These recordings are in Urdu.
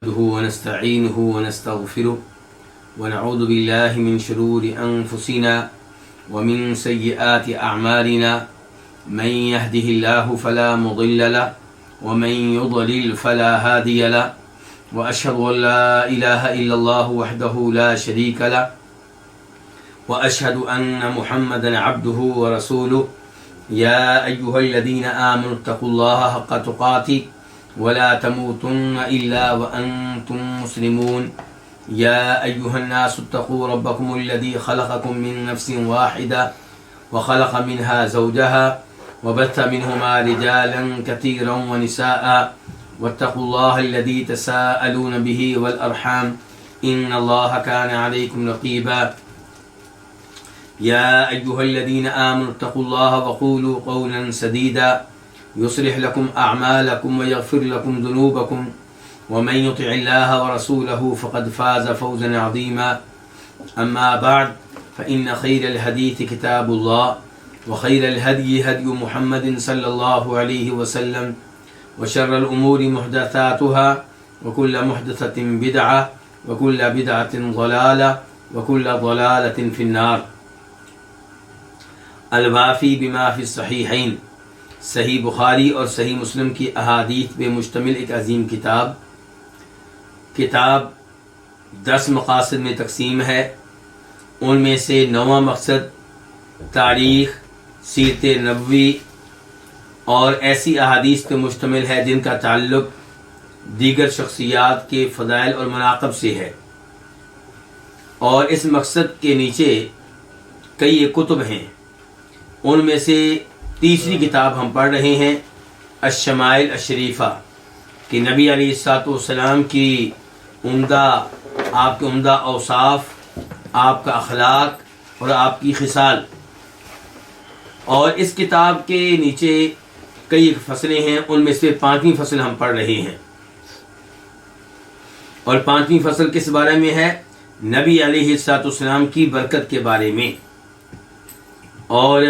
نحمده ونستعينه ونستغفره ونعوذ بالله من شرور أنفسنا ومن سيئات أعمالنا من يهده الله فلا مضل له ومن يضلل فلا هادي له وأشهد أن لا إله إلا الله وحده لا شريك له وأشهد أن محمدا عبده ورسوله يا أيها الذين آمنوا اتقوا الله حق تقاته ولا تموتن إلا وأنتم مسلمون يا أيها الناس اتقوا ربكم الذي خلقكم من نفس واحدة وخلق منها زوجها وبث منهما رجالا كثيرا ونساء واتقوا الله الذي تساءلون به والأرحام إن الله كان عليكم رقيبا يا أيها الذين آمنوا اتقوا الله وقولوا قولا سديدا يصلح لكم أعمالكم ويغفر لكم ذنوبكم ومن يطع الله ورسوله فقد فاز فوزا عظيما أما بعد فإن خير الحديث كتاب الله وخير الهدي هدي محمد صلى الله عليه وسلم وشر الأمور محدثاتها وكل محدثة بدعة وكل بدعة ضلالة وكل ضلالة في النار. الوافی بما فی الصحیحین، صحیح بخاری اور صحیح مسلم کی احادیث پہ مشتمل ایک عظیم کتاب 10 مقاصد میں تقسیم ہے. ان میں سے 9واں مقصد تاریخ، سیرت نبوی اور ایسی احادیث پہ مشتمل ہے جن کا تعلق دیگر شخصیات کے فضائل اور مناقب سے ہے. اور اس مقصد کے نیچے کئی کتب ہیں. ان میں سے تیسری کتاب ہم پڑھ رہے ہیں الشمائل الشریفہ، کہ نبی علیہ الصلوۃ والسلام کی آپ کے عمدہ اوصاف، آپ کا اخلاق اور آپ کی خصال. اور اس کتاب کے نیچے کئی فصلیں ہیں. ان میں سے 5ویں فصل ہم پڑھ رہے ہیں. اور 5ویں فصل کس بارے میں ہے؟ نبی علیہ الصلوۃ والسلام کی برکت کے بارے میں. اور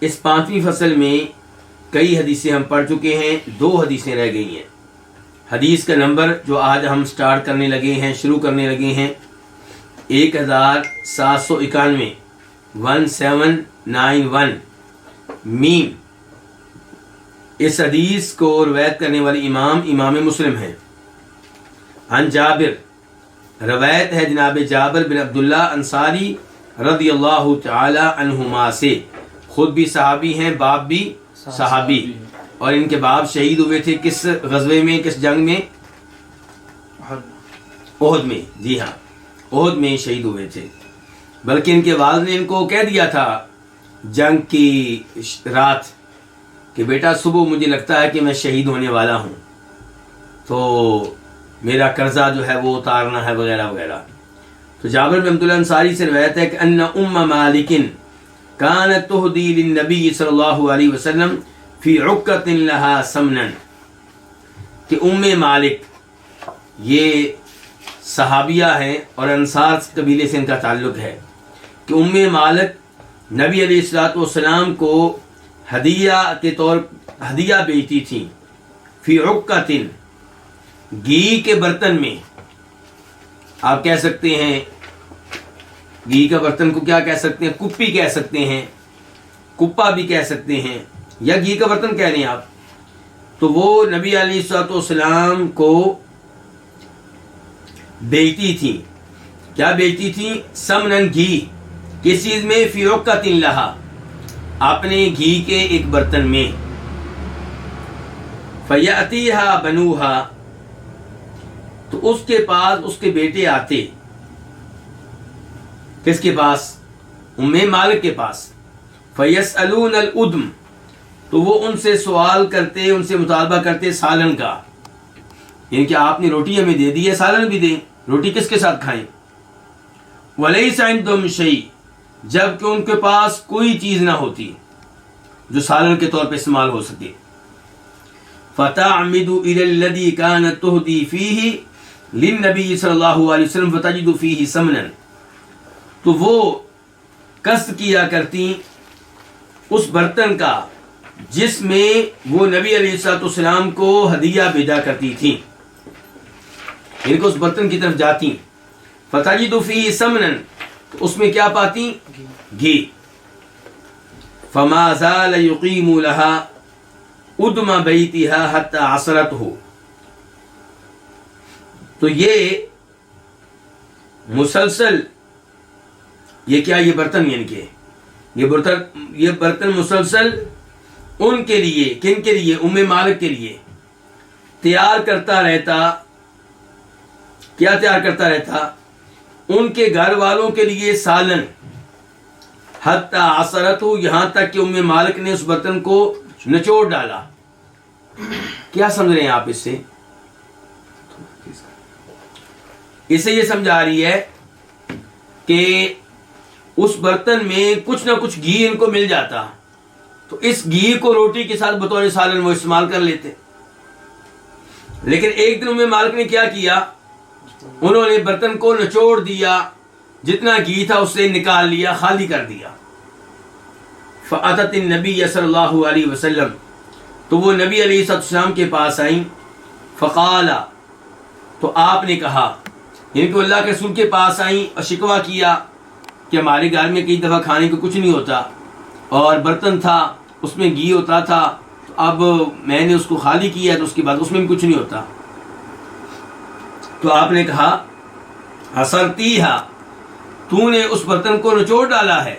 اس 5ویں فصل میں کئی حدیثیں ہم پڑھ چکے ہیں، 2 حدیثیں رہ گئی ہیں. حدیث کا نمبر جو آج ہم شروع کرنے لگے ہیں 1791 1791 میم. اس حدیث کو روایت کرنے والے امام مسلم ہیں. عن جابر، روایت ہے جناب جابر بن عبداللہ انصاری رضی اللہ تعالی عنہما سے. خود بھی صحابی ہیں، باپ بھی صحابی. اور ان کے باپ شہید ہوئے تھے کس غزوے میں، کس جنگ میں؟ احد میں. جی ہاں، احد میں شہید ہوئے تھے. بلکہ ان کے والد نے ان کو کہہ دیا تھا جنگ کی رات کہ بیٹا صبح مجھے لگتا ہے کہ میں شہید ہونے والا ہوں، تو میرا قرضہ جو ہے وہ اتارنا ہے وغیرہ وغیرہ. تو جابر بن عبداللہ انصاری سے روایت ہے کہ ان ام مالک كانت تهدي للنبي صلی اللہ علیہ وسلم فی عقۃ لها سمنا، کہ ام مالک یہ صحابیہ ہیں اور انصار قبیلے سے ان کا تعلق ہے، کہ ام مالک نبی علیہ الصلوۃ والسلام کو ہدیہ کے طور ہدیہ بیچتی تھیں. فی عقۃ، گھی کے برتن میں. آپ کہہ سکتے ہیں گھی کا برتن کو کیا کہہ سکتے ہیں؟ کپی کہہ سکتے ہیں، کپا بھی کہہ سکتے ہیں، یا گھی کا برتن کہہ لیں آپ. تو وہ نبی علیہ الصلوۃ والسلام کو بیچتی تھیں. کیا بیچتی تھیں؟ سمنن، گھی. کس چیز میں؟ فی عقۃ لہا، اپنے گھی کے ایک برتن میں. فیاتیہا بنوہا، تو اس کے پاس اس کے بیٹے آتے. کس کے پاس؟ ام مالک کے پاس. فیسألون الادم، تو وہ ان سے سوال کرتے، ان سے مطالبہ کرتے سالن کا، یعنی کہ آپ نے روٹی ہمیں دے دی ہے، سالن بھی دیں. روٹی کس کے ساتھ کھائیں؟ ولیس عندهم شیء، جبکہ ان کے پاس کوئی چیز نہ ہوتی جو سالن کے طور پہ استعمال ہو سکے. فتعمد الى الذي كانت تهدي فيه للنبي صلی اللہ علیہ وسلم فتجد فيه سمنا، تو وہ قصد کیا کرتی اس برتن کا جس میں وہ نبی علیہ الصلوۃ والسلام کو ہدیہ بھیجا کرتی تھیں. یعنی کہ اس برتن کی طرف جاتی، فتجد فیہ سمنا، تو اس میں کیا پاتی؟ گھی. فما زال یقیم لها ادم بیتها حتی عصرته. تو یہ مسلسل، یہ کیا، یہ برتن، یعنی کہ یہ برتن مسلسل ان کے لیے، کن کے لیے؟ ام مالک کے لیے تیار کرتا رہتا. کیا تیار کرتا رہتا؟ ان کے گھر والوں کے لیے سالن. حتی عصرت ہو، یہاں تک کہ ام مالک نے اس برتن کو نچوڑ ڈالا. کیا سمجھ رہے ہیں آپ اس سے؟ اس سے یہ سمجھا رہی ہے کہ اس برتن میں کچھ نہ کچھ گھی ان کو مل جاتا، تو اس گھی کو روٹی کے ساتھ بطور سالن وہ استعمال کر لیتے. لیکن ایک دن ام مالک نے کیا کیا؟ انہوں نے برتن کو نچوڑ دیا، جتنا گھی تھا اسے نکال لیا، خالی کر دیا. فأتت النبی صلی اللہ علیہ وسلم، تو وہ نبی علیہ السلام کے پاس آئیں. فقال، تو آپ نے کہا، یعنی کہ اللہ کے رسول کے پاس آئیں اور شکوہ کیا کہ ہمارے گھر میں کئی دفعہ کھانے کو کچھ نہیں ہوتا، اور برتن تھا اس میں گھی ہوتا تھا، تو اب میں نے اس کو خالی کیا تو اس کے بعد اس میں بھی کچھ نہیں ہوتا. تو آپ نے کہا، عصرتیہا، تو نے اس برتن کو نچوڑ ڈالا ہے؟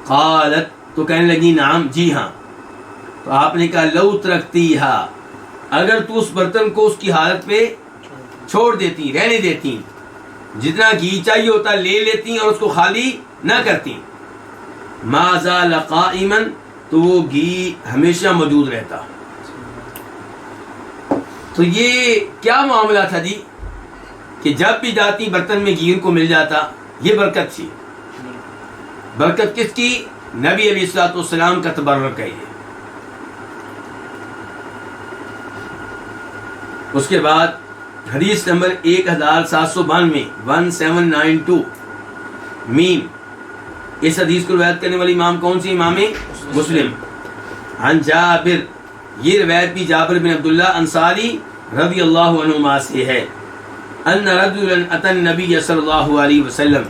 قالت، تو کہنے لگی، نعم، جی ہاں. تو آپ نے کہا، لو ترکتیہا، اگر تو اس برتن کو اس کی حالت پہ چھوڑ دیتی، رہنے دیتی، جتنا گھی چاہیے ہوتا لے لیتی اور اس کو خالی نہ کرتی، ما زال قائما، تو وہ گھی ہمیشہ موجود رہتا. تو یہ کیا معاملہ تھا جی کہ جب بھی جاتی برتن میں گھی ان کو مل جاتا؟ یہ برکت تھی. برکت کس کی؟ نبی علیہ الصلوۃ والسلام کا تبرک ہے یہ. اس کے بعد حدیث نمبر 1792 1792 میم. اس حدیث کو روایت کرنے والی امام کون سی؟ امام مسلم. عن جابر، یہ روایت بھی جابر بن عبداللہ انصاری رضی اللہ عنہما سے ہے. ان رجلا اتى النبی صلی اللہ علیہ وسلم،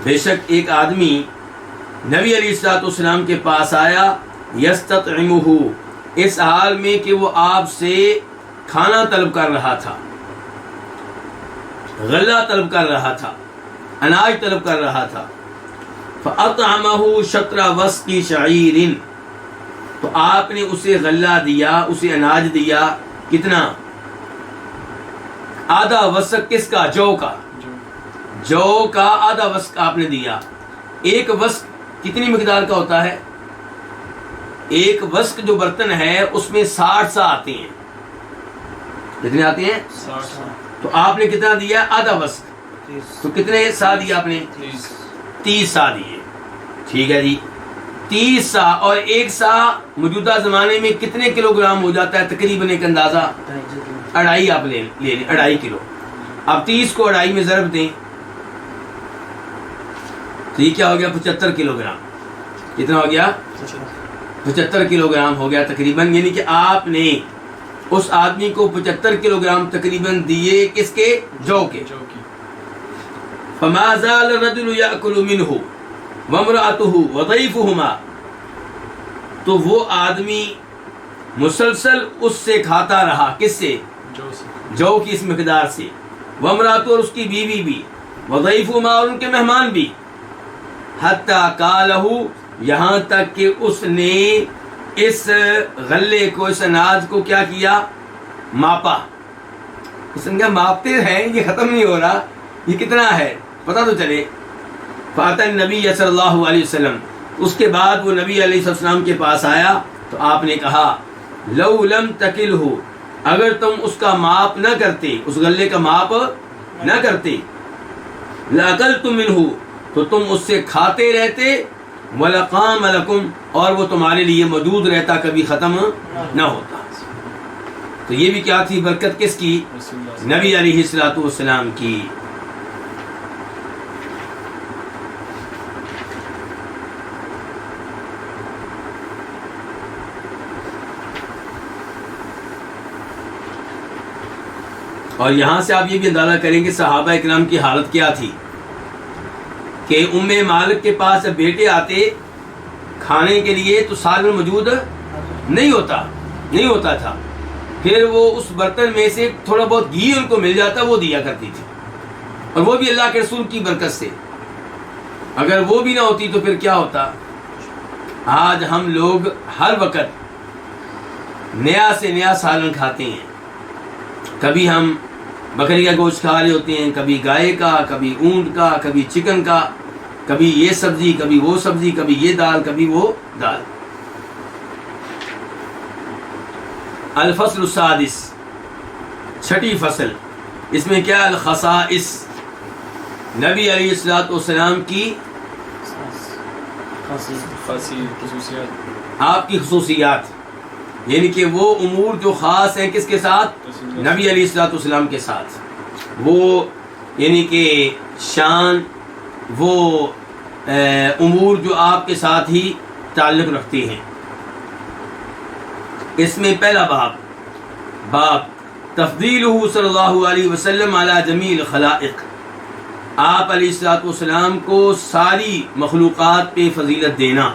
بے شک ایک آدمی نبی علیہ الصلوۃ والسلام کے پاس آیا، یستطعمہ، اس حال میں کہ وہ آپ سے کھانا طلب کر رہا تھا، غلہ طلب کر رہا تھا، اناج طلب کر رہا تھا. فاطعمہ شطر وسق شعیر، تو آپ نے اسے غلہ دیا، اسے اناج دیا. کتنا؟ آدھا وسق. کس کا؟ جو کا. جو کا آدھا وسق آپ نے دیا. ایک وسق کتنی مقدار کا ہوتا ہے؟ ایک وسق جو برتن ہے اس میں 60 سا آتے ہیں. کتنے آتے ہیں؟ 60. تو آپ نے کتنا دیا؟ آدھا وسق. تو کتنے سا دیا آپ نے؟ 30 سا دیے. ٹھیک ہے جی. 30 سا اور ایک سا موجودہ زمانے میں کتنے کلو گرام ہو جاتا ہے تقریباً؟ ایک اندازہ 2.5 آپ لے لیں، 2.5 کلو. اب 30 کو 2.5 میں ضرب دیں تو یہ کیا ہو گیا؟ 75 کلو گرام. کتنا ہو گیا؟ 75 کلو گرام ہو گیا تقریباً. یعنی کہ آپ نے اس آدمی کو 75 کلو گرام تقریباً دیے. کس کے؟ جو کے. فما زال الرجل یأکل منہ وامرأته وضیفہما، تو وہ آدمی مسلسل اس سے کھاتا رہا. کس سے؟ جو کی اس مقدار سے. وامرأته، اور اس کی بیوی بھی. وضیفہما، اور ان کے مہمان بھی. حتی کالہ، یہاں تک کہ اس نے اس غلے کو، اس اناج کو کیا کیا؟ ماپا. اس نے کہا ماپتے ہیں، یہ ختم نہیں ہو رہا، یہ کتنا ہے پتہ تو چلے. فأتى النبی صلی اللہ علیہ وسلم، اس کے بعد وہ نبی علیہ السلام کے پاس آیا تو آپ نے کہا، لو لم تکلہ، اگر تم اس کا ماپ نہ کرتے، اس غلے کا ماپ نہ کرتے، لأکلتم منہ، تو تم اس سے کھاتے رہتے، وَلَقَامَ لَكُمْ، اور وہ تمہارے لیے موجود رہتا، کبھی ختم نہ ہوتا. تو یہ بھی کیا تھی؟ برکت کس کی؟ نبی علیہ الصلوۃ والسلام کی. اور یہاں سے آپ یہ بھی اندازہ کریں کہ صحابہ اکرام کی حالت کیا تھی کہ ام مالک کے پاس جب بیٹے آتے کھانے کے لیے تو سالن موجود نہیں ہوتا تھا، پھر وہ اس برتن میں سے تھوڑا بہت گھی ان کو مل جاتا وہ دیا کرتی تھی، اور وہ بھی اللہ کے رسول کی برکت سے۔ اگر وہ بھی نہ ہوتی تو پھر کیا ہوتا؟ آج ہم لوگ ہر وقت نیا سے نیا سالن کھاتے ہیں، کبھی ہم بکری کا گوشت کھا رہے ہوتے ہیں، کبھی گائے کا، کبھی اونٹ کا، کبھی چکن کا، کبھی یہ سبزی، کبھی وہ سبزی، کبھی یہ دال، کبھی وہ دال۔ الفصل السادس، چھٹی فصل، اس میں کیا؟ الخصائص، نبی علیہ الصلوۃ والسلام کی خصوصیات، آپ کی خصوصیات، یعنی کہ وہ امور جو خاص ہیں کس کے ساتھ؟ نبی علیہ الصلوۃ والسلام کے ساتھ، وہ یعنی کہ شان، وہ امور جو آپ کے ساتھ ہی تعلق رکھتے ہیں۔ اس میں پہلا باب تفضیلہ صلی اللہ علیہ وسلم علی جمیع الخلائق، آپ علیہ الصلوۃ والسلام کو ساری مخلوقات پہ فضیلت دینا۔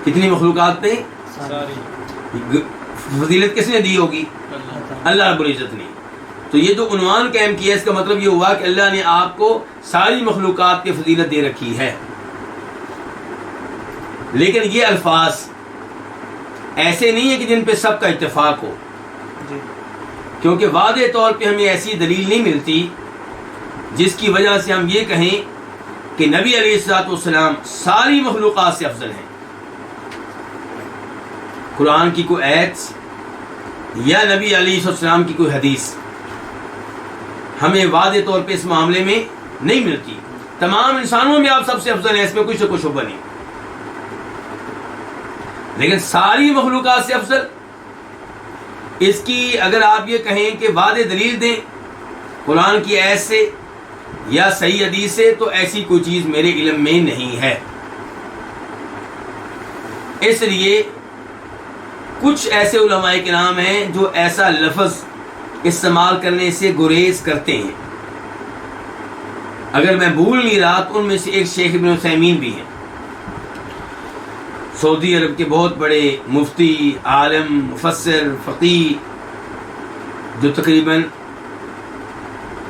کتنی مخلوقات پہ؟ ساری۔ فضیلت کس نے دی ہوگی؟ اللہ رب العزت نے۔ تو یہ جو عنوان قائم کیا، اس کا مطلب یہ ہوا کہ اللہ نے آپ کو ساری مخلوقات کی فضیلت دے رکھی ہے۔ لیکن یہ الفاظ ایسے نہیں ہیں کہ جن پہ سب کا اتفاق ہو، کیونکہ واضح طور پہ ہمیں ایسی دلیل نہیں ملتی جس کی وجہ سے ہم یہ کہیں کہ نبی علیہ الصلوۃ والسلام ساری مخلوقات سے افضل ہیں۔ قرآن کی کوئی آیت یا نبی علیہ السلام کی کوئی حدیث ہمیں واضح طور پہ اس معاملے میں نہیں ملتی۔ تمام انسانوں میں آپ سب سے افضل ہیں، اس میں کوئی شبہ نہیں، لیکن ساری مخلوقات سے افضل، اس کی اگر آپ یہ کہیں کہ واضح دلیل دیں قرآن کی آیت سے یا صحیح حدیث سے، تو ایسی کوئی چیز میرے علم میں نہیں ہے۔ اس لیے کچھ ایسے علماء کرام ہیں جو ایسا لفظ استعمال کرنے سے گریز کرتے ہیں۔ اگر میں بھول نہیں رہا تو ان میں سے ایک شیخ ابن عثیمین بھی ہیں، سعودی عرب کے بہت بڑے مفتی، عالم، مفسر، فقیہ، جو تقریباً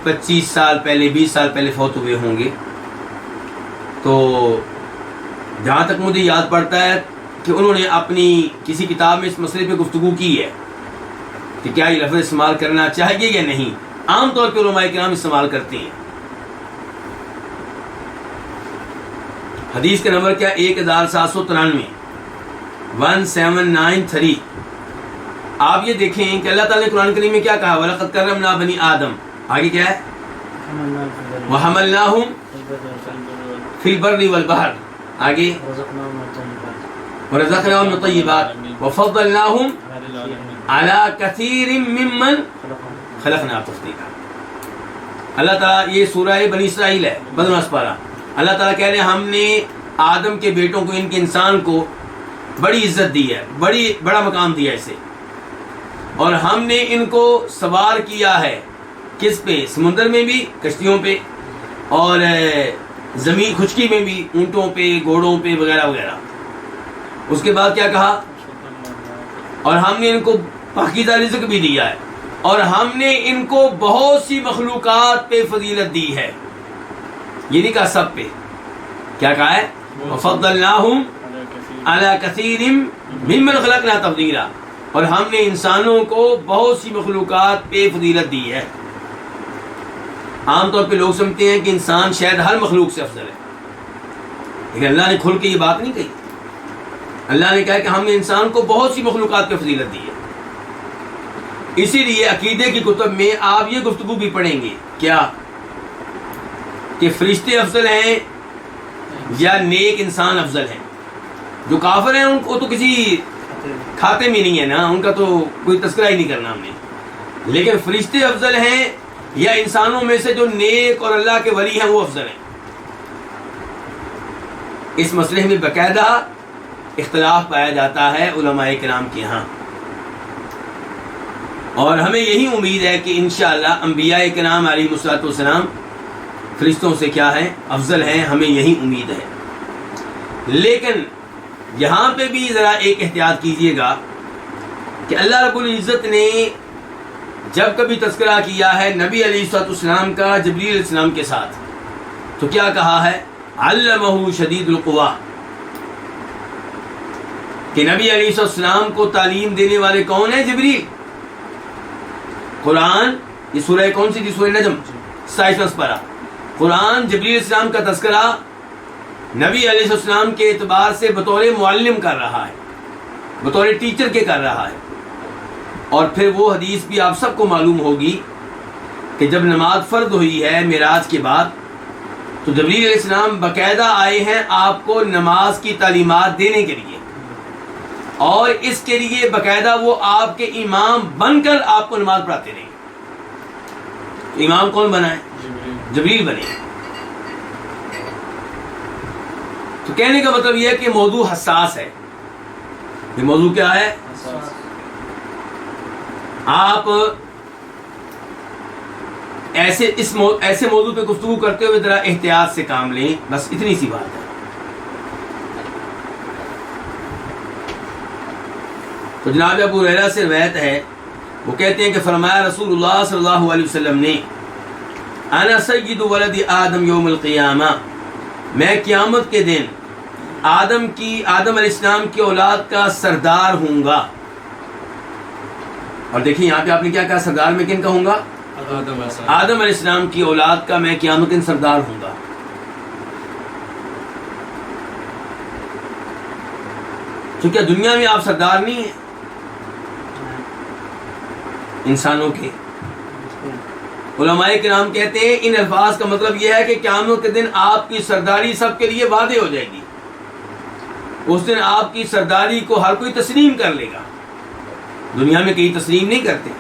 25 سال پہلے، 20 سال پہلے فوت ہوئے ہوں گے۔ تو جہاں تک مجھے یاد پڑتا ہے کہ انہوں نے اپنی کسی کتاب میں اس مسئلے پہ گفتگو کی ہے کہ کیا یہ لفظ استعمال کرنا چاہیے یا نہیں۔ عام طور پہ علماء کرام استعمال کرتے ہیں۔ حدیث کا نمبر کیا؟ 1793، 1793۔ آپ یہ دیکھیں کہ اللہ تعالیٰ نے قرآن کریم میں کیا کہا؟ وَلَقَدْ كَرَّمْنَا بَنِي آدم، آگے کیا ہے؟ وَحَمَلْنَاهُمْ فِي الْبَرِّ وَالْبَحْرِ، آگے وَرَزَقْنَاهُم مِّنَ الطَّيِّبَاتِ وَفَضَّلْنَاهُمْ عَلَىٰ كَثِيرٍ مِّمَّنْ خَلَقْنَا تَفْضِيلًا۔ اللہ تعالیٰ، یہ سورہ بنی اسرائیل ہے، 15واں پارہ۔ اللہ تعالیٰ کہہ رہے ہیں ہم نے آدم کے بیٹوں کو، ان کے انسان کو بڑی عزت دی ہے، بڑا مقام دیا ہے اسے، اور ہم نے ان کو سوار کیا ہے کس پہ؟ سمندر میں بھی، کشتیوں پہ، اور زمین خشکی میں بھی، اونٹوں پہ، گھوڑوں پہ، وغیرہ وغیرہ۔ اس کے بعد کیا کہا؟ اور ہم نے ان کو پاکیزہ رزق بھی دیا ہے، اور ہم نے ان کو بہت سی مخلوقات پہ فضیلت دی ہے۔ یہ نہیں کہا سب پہ، کیا کہا ہے؟ وَفَضَّلْنَاهُمْ عَلَىٰ كَثِيرٍ مِّمَّنْ خَلَقْنَا تَفْضِيلًا، اور ہم نے انسانوں کو بہت سی مخلوقات پہ فضیلت دی ہے۔ عام طور پہ لوگ سمجھتے ہیں کہ انسان شاید ہر مخلوق سے افضل ہے، لیکن اللہ نے کھل کے یہ بات نہیں کہی۔ اللہ نے کہا کہ ہم نے انسان کو بہت سی مخلوقات پہ فضیلت دی ہے۔ اسی لیے عقیدے کی کتب میں آپ یہ گفتگو بھی پڑھیں گے، کیا کہ فرشتے افضل ہیں یا نیک انسان افضل ہیں؟ جو کافر ہیں ان کو تو کسی کھاتے میں نہیں ہے نا، ان کا تو کوئی تذکرہ ہی نہیں کرنا ہم نے۔ لیکن فرشتے افضل ہیں یا انسانوں میں سے جو نیک اور اللہ کے ولی ہیں وہ افضل ہیں؟ اس مسئلے میں باقاعدہ اختلاف پایا جاتا ہے علماء کرام کے ہاں۔ اور ہمیں یہی امید ہے کہ انشاءاللہ انبیاء کرام علیہ الصلوۃ والسلام فرشتوں سے کیا ہے؟ افضل ہیں. ہمیں یہی امید ہے. لیکن یہاں پہ بھی ذرا ایک احتیاط کیجئے گا کہ اللہ رب العزت نے جب کبھی تذکرہ کیا ہے نبی علیہ الصلوۃ والسلام کا جبریل علیہ السلام کے ساتھ تو کیا کہا ہے؟ علمہ شدید القویٰ، کہ نبی علیہ الصلوۃ والسلام کو تعلیم دینے والے کون ہیں؟ جبریل. قرآن، یہ سورہ کون سی تھی؟ سورہ نجم 27واں پارہ. قرآن جبریل علیہ السلام کا تذکرہ نبی علیہ السلام کے اعتبار سے بطور معلم کر رہا ہے، بطور ٹیچر کے کر رہا ہے. اور پھر وہ حدیث بھی آپ سب کو معلوم ہوگی کہ جب نماز فرض ہوئی ہے معراج کے بعد تو جبریل علیہ السلام باقاعدہ آئے ہیں آپ کو نماز کی تعلیمات دینے کے لیے، اور اس کے لیے باقاعدہ وہ آپ کے امام بن کر آپ کو نماز پڑھاتے رہے. امام کون بنا ہے؟ جبریل بنے. تو کہنے کا مطلب یہ ہے کہ موضوع حساس ہے. یہ موضوع کیا ہے؟ آپ ایسے موضوع پہ گفتگو کرتے ہوئے ذرا احتیاط سے کام لیں، بس اتنی سی بات ہے. تو جناب ابو ہریرہ سے روایت ہے، وہ کہتے ہیں کہ فرمایا رسول اللہ صلی اللہ علیہ وسلم نے، انا سید ولد آدم یوم القیامہ، میں قیامت کے دن آدم علیہ السلام کی اولاد کا سردار ہوں گا. اور دیکھیں یہاں پہ آپ نے کیا کہا؟ سردار میں کن کا ہوں گا؟ آدم علیہ السلام کی اولاد کا میں قیامت کے دن سردار ہوں گا. تو کیا دنیا میں آپ سردار نہیں ہیں انسانوں کے؟ علماء کرام کہتے ہیں ان الفاظ کا مطلب یہ ہے کہ قیامت کے دن آپ کی سرداری سب کے لیے واضح ہو جائے گی. اس دن آپ کی سرداری کو ہر کوئی تسلیم کر لے گا. دنیا میں کئی تسلیم نہیں کرتے.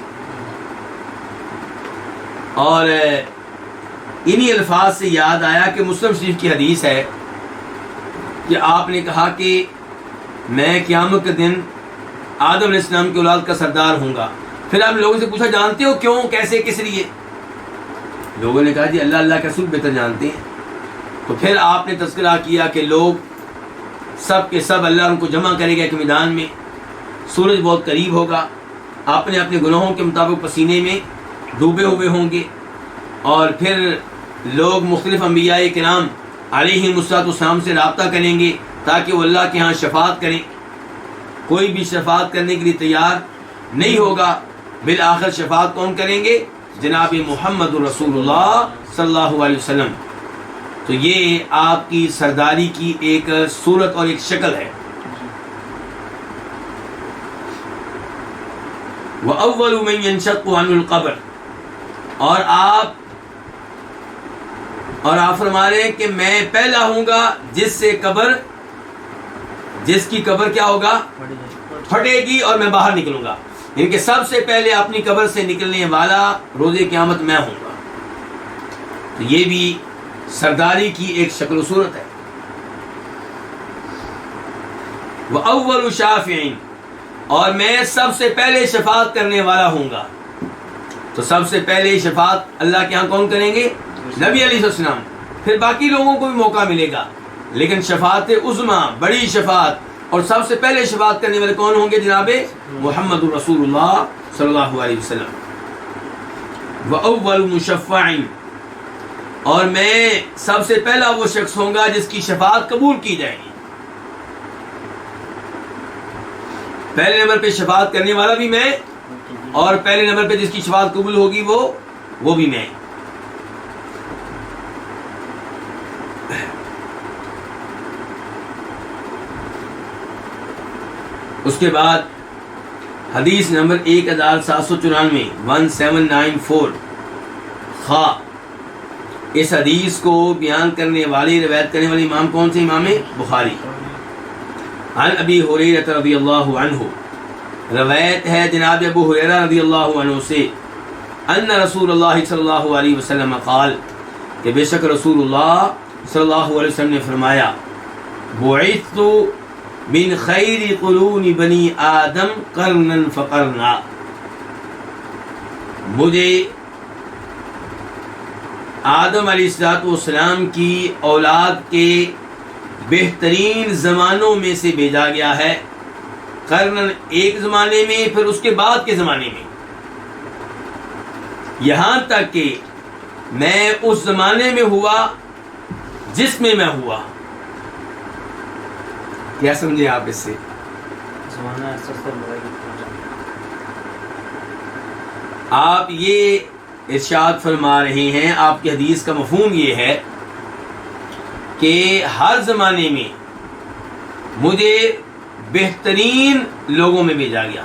اور انہی الفاظ سے یاد آیا کہ مسلم شریف کی حدیث ہے کہ آپ نے کہا کہ میں قیامت کے دن آدم علیہ السلام کی اولاد کا سردار ہوں گا. پھر آپ لوگوں سے پوچھا جانتے ہو کیوں، کیسے، کس لیے؟ لوگوں نے کہا جی اللہ کے رسول بہتر جانتے ہیں. تو پھر آپ نے تذکرہ کیا کہ لوگ سب کے سب اللہ ان کو جمع کرے گا ایک میدان میں، سورج بہت قریب ہوگا، اپنے اپنے گناہوں کے مطابق پسینے میں ڈوبے ہوئے ہوں گے، اور پھر لوگ مختلف انبیاء کرام علیہم السلام سے رابطہ کریں گے تاکہ وہ اللہ کے ہاں شفاعت کریں. کوئی بھی شفاعت کرنے کے لیے تیار نہیں ہوگا. بالآخر شفاعت کون کریں گے؟ جناب محمد رسول اللہ صلی اللہ علیہ وسلم. تو یہ آپ کی سرداری کی ایک صورت اور ایک شکل ہے. وَأَوَّلُ مَن يَنشَقُّ عَنُ الْقَبْرِ، اور آپ فرما رہے ہیں کہ میں پہلا ہوں گا جس کی قبر کیا ہوگا؟ پھٹے گی اور میں باہر نکلوں گا. یعنی کہ سب سے پہلے اپنی قبر سے نکلنے والا روز قیامت میں ہوں گا. تو یہ بھی سرداری کی ایک شکل و صورت ہے. وَأَوَّلُ شَافِعٍ، اور میں سب سے پہلے شفاعت کرنے والا ہوں گا. تو سب سے پہلے شفاعت اللہ کے ہاں کون کریں گے؟ نبی علیہ السلام. پھر باقی لوگوں کو بھی موقع ملے گا، لیکن شفاعت عظمیٰ، بڑی شفاعت، اور سب سے پہلے شفاعت کرنے والے کون ہوں گے؟ جناب محمد رسول اللہ صلی اللہ علیہ وسلم. وَأَوَّلُ مُشَفَّعٍ، اور میں سب سے پہلا وہ شخص ہوں گا جس کی شفاعت قبول کی جائے گی. پہلے نمبر پہ شفاعت کرنے والا بھی میں، اور پہلے نمبر پہ جس کی شفاعت قبول ہوگی وہ بھی میں. اس کے بعد حدیث نمبر 1794 1794 خا. اس حدیث کو بیان کرنے والے، روایت کرنے والے امام کون سے؟ امام بخاری. عن ابی ہریرہ رضی اللہ عنہ، روایت ہے جناب ابو ہریرہ رضی اللہ عنہ سے، ان رسول اللہ صلی اللہ علیہ وسلم قال، کہ بے شک رسول اللہ صلی اللہ علیہ وسلم نے فرمایا، بعثت من خیر قرون بنی آدم قرنا فقرنا، مجھے آدم علیہ السلام کی اولاد کے بہترین زمانوں میں سے بھیجا گیا ہے، قرن ایک زمانے میں، پھر اس کے بعد کے زمانے میں، یہاں تک کہ میں اس زمانے میں ہوا جس میں میں ہوا۔ کیا سمجھے آپ اس سے؟ آپ یہ ارشاد فرما رہے ہیں، آپ کی حدیث کا مفہوم یہ ہے کہ ہر زمانے میں مجھے بہترین لوگوں میں بھیجا گیا۔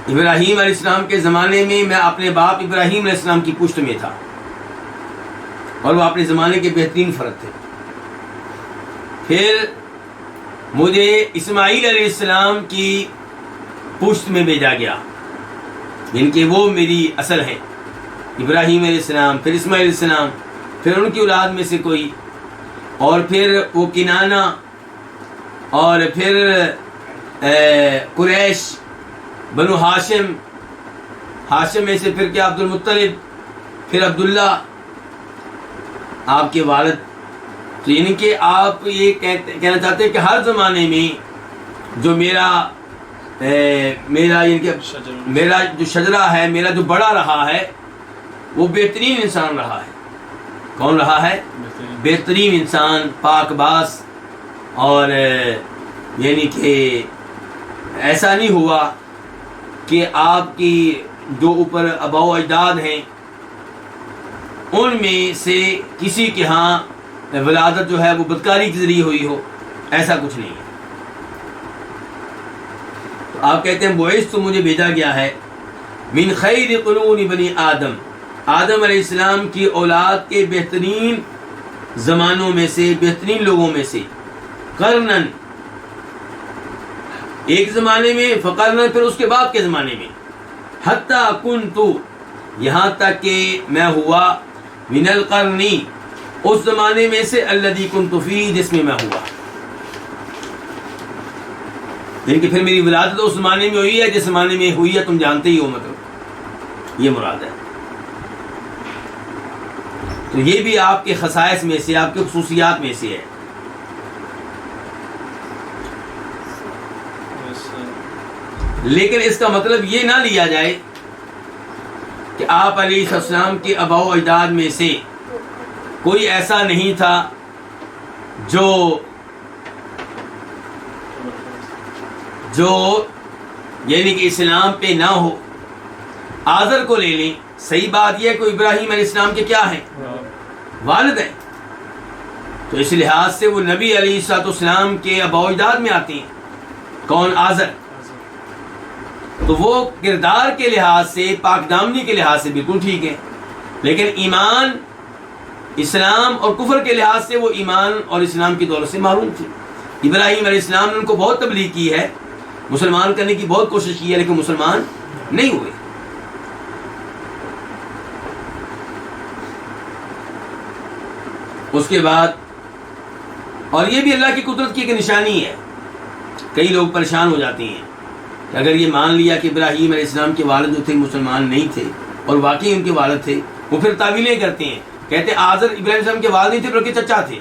ابراہیم علیہ السلام کے زمانے میں میں اپنے باپ ابراہیم علیہ السلام کی پشت میں تھا، اور وہ اپنے زمانے کے بہترین فرد تھے۔ پھر مجھے اسماعیل علیہ السلام کی پشت میں بھیجا گیا، جن کے وہ میری اصل ہیں، ابراہیم علیہ السلام، پھر اسماعیل علیہ السلام، پھر ان کی اولاد میں سے کوئی، اور پھر وہ کنانہ، اور پھر قریش، بنو ہاشم، ہاشم میں سے پھر کیا عبد المطلب، پھر عبداللہ آپ کے والد۔ تو یعنی کہ آپ یہ کہنا چاہتے ہیں کہ ہر زمانے میں جو میرا یعنی کہ میرا جو شجرہ ہے، میرا جو بڑا رہا ہے، وہ بہترین انسان رہا ہے۔ کون رہا ہے؟ بہترین انسان، پاک باز، اور یعنی کہ ایسا نہیں ہوا کہ آپ کی جو اوپر آباء و اجداد ہیں ان میں سے کسی کے ہاں ولادت جو ہے وہ بدکاری کے ذریعے ہوئی ہو، ایسا کچھ نہیں ہے۔ تو آپ کہتے ہیں بعثت، مجھے بھیجا گیا ہے، من خیر قرون بنی آدم، آدم علیہ السلام کی اولاد کے بہترین زمانوں میں سے، بہترین لوگوں میں سے، قرنن ایک زمانے میں، فقرنن پھر اس کے بعد کے زمانے میں، حتی کنت یہاں تک کہ میں ہوا، من القرنی اس زمانے میں سے، الذی کنت فی جس میں ہوا، یعنی کہ پھر میری ولادت اس زمانے میں ہوئی ہے جس زمانے میں ہوئی ہے، تم جانتے ہی ہو، مطلب یہ مراد ہے۔ تو یہ بھی آپ کے خصائص میں سے، آپ کے خصوصیات میں سے ہے۔ لیکن اس کا مطلب یہ نہ لیا جائے کہ آپ علیہ السلام کے آباء و اجداد میں سے کوئی ایسا نہیں تھا جو یعنی کہ اسلام پہ نہ ہو۔ آزر کو لے لیں، صحیح بات یہ ہے کہ ابراہیم علیہ السلام کے کیا ہیں؟ والد ہیں، تو اس لحاظ سے وہ نبی علیہ السلام کے آباء و اجداد میں آتی ہیں۔ کون؟ آزر۔ تو وہ کردار کے لحاظ سے، پاک دامنی کے لحاظ سے بالکل ٹھیک ہے، لیکن ایمان، اسلام اور کفر کے لحاظ سے وہ ایمان اور اسلام کی دولت سے محروم تھی۔ ابراہیم علیہ السلام نے ان کو بہت تبلیغ کی ہے، مسلمان کرنے کی بہت کوشش کی ہے، لیکن مسلمان نہیں ہوئے۔ اس کے بعد، اور یہ بھی اللہ کی قدرت کی ایک نشانی ہے، کئی لوگ پریشان ہو جاتے ہیں کہ اگر یہ مان لیا کہ ابراہیم علیہ السلام کے والد جو تھے مسلمان نہیں تھے، اور واقعی ان کے والد تھے، وہ پھر تعویلیں کرتے ہیں، کہتے ہیں آزر ابراہیم علیہ السلام کے والد نہیں تھے بلکہ چچا تھے۔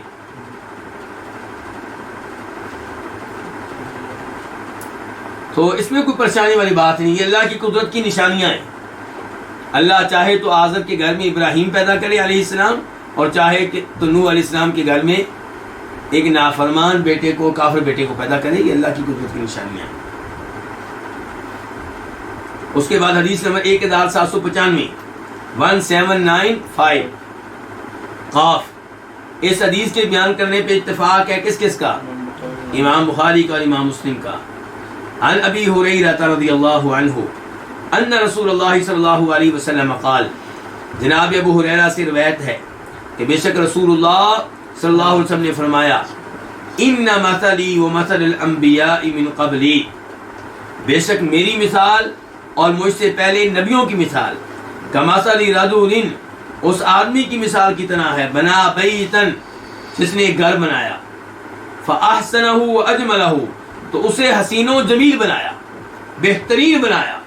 تو اس میں کوئی پریشانی والی بات نہیں، یہ اللہ کی قدرت کی نشانیاں ہیں۔ اللہ چاہے تو آزر کے گھر میں ابراہیم پیدا کرے علیہ السلام، اور چاہے کہ تو نوح علیہ السلام کے گھر میں ایک نافرمان بیٹے کو، کافر بیٹے کو پیدا کرے، یہ اللہ کی قدرت کی نشانیاں ہیں۔ اس کے بعد حدیث نمبر 1795 1795 قاف، اس حدیث کے بیان کرنے پہ اتفاق ہے کس کس کا؟ امام بخاری کا اور امام مسلم کا۔ عن ابی ہریرہ رضی اللہ عنہ ان رسول اللہ صلی اللہ علیہ وسلم قال، جناب ابو ہریرہ سے روایت ہے کہ بے شک رسول اللہ صلی اللہ علیہ وسلم نے فرمایا، ان مثلی و مثل الانبیاء من قبلی، بے شک میری مثال اور مجھ سے پہلے نبیوں کی مثال، کمثل رجل، اس آدمی کی مثال کی طرح ہے، بنا بیتن، جس نے ایک گھر بنایا، فاحسنہ واجملہ، تو اسے حسین و جمیل بنایا، بہترین بنایا،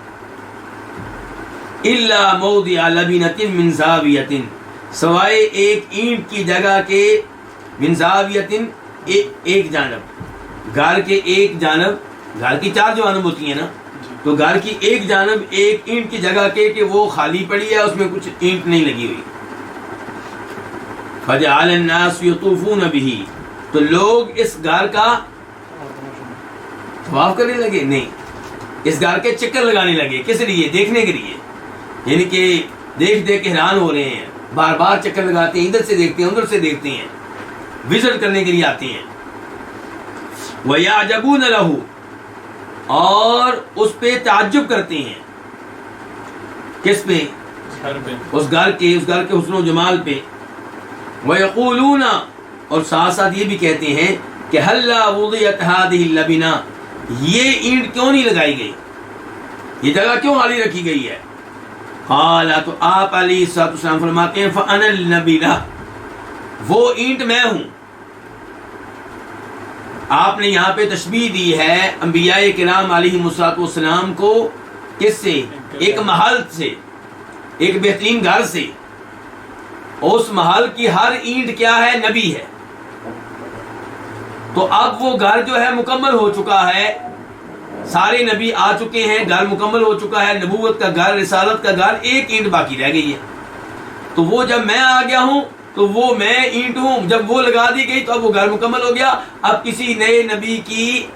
الا موضع لبنۃ من زاویۃ، سوائے ایک اینٹ کی جگہ کے، من زاویۃ ایک جانب، گھر کے ایک جانب، گھر کی 4 جوانب ہوتی ہیں نا، تو گھر کی ایک جانب ایک اینٹ کی جگہ کے کہ وہ خالی پڑی ہے، اس میں کچھ اینٹ نہیں لگی ہوئی. فجعل الناس یطوفون به، تو لوگ اس گھر کا طواف کرنے لگے، نہیں، اس گھر کے چکر لگانے لگے. کس لیے؟ دیکھنے کے لیے، یعنی کہ دیکھ کے حیران ہو رہے ہیں، بار بار چکر لگاتے ہیں، ادھر سے دیکھتے ہیں ادھر سے دیکھتے ہیں، وزٹ کرنے کے لیے آتے ہیں. وَيَعْجَبُونَ لَهُ، اور اس پہ تعجب کرتے ہیں. کس پہ؟ اس گھر کے حسن و جمال پہ. وَيَقُولُونَ، اور ساتھ ساتھ یہ بھی کہتے ہیں کہ هَلَّا وُضِعَتْ هَذِهِ اللَّبِنَةُ، یہ اینٹ کیوں نہیں لگائی گئی، یہ جگہ کیوں خالی رکھی گئی ہے؟ قال، تو آپ علیہ السلام فرماتے ہیں فَأَنَا النَّبِلَةُ، وہ اینٹ میں ہوں. آپ نے یہاں پہ تشبیہ دی ہے انبیاء کرام علیہم السلام کو، کس سے؟ ایک محل سے، ایک بہترین گھر سے. اس محل کی ہر اینٹ کیا ہے؟ نبی ہے. تو اب وہ گھر جو ہے مکمل ہو چکا ہے، سارے نبی آ چکے ہیں، گھر مکمل ہو چکا ہے، نبوت کا گھر، رسالت کا گھر، ایک اینٹ باقی رہ گئی ہے. تو وہ جب میں آ گیا ہوں تو وہ میں اینٹ ہوں، جب وہ لگا دی گئی تو اب وہ گھر مکمل ہو گیا. اب کسی نئے نبی کی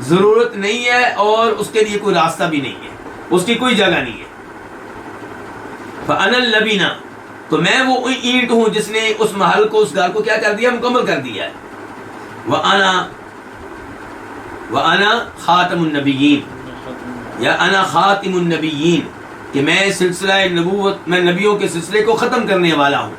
ضرورت نہیں ہے اور اس کے لیے کوئی راستہ بھی نہیں ہے، اس کی کوئی جگہ نہیں ہے. فَأَنَا اللَّبِنَةُ، تو میں وہ اینٹ ہوں جس نے اس محل کو، اس گھر کو کیا کر دیا؟ مکمل کر دیا ہے. وَأَنَا خَاتَمُ النَّبِيِّينَ، یا انا خاتم النبیین، کہ میں سلسلہ نبوت، میں نبیوں کے سلسلے کو ختم کرنے والا ہوں.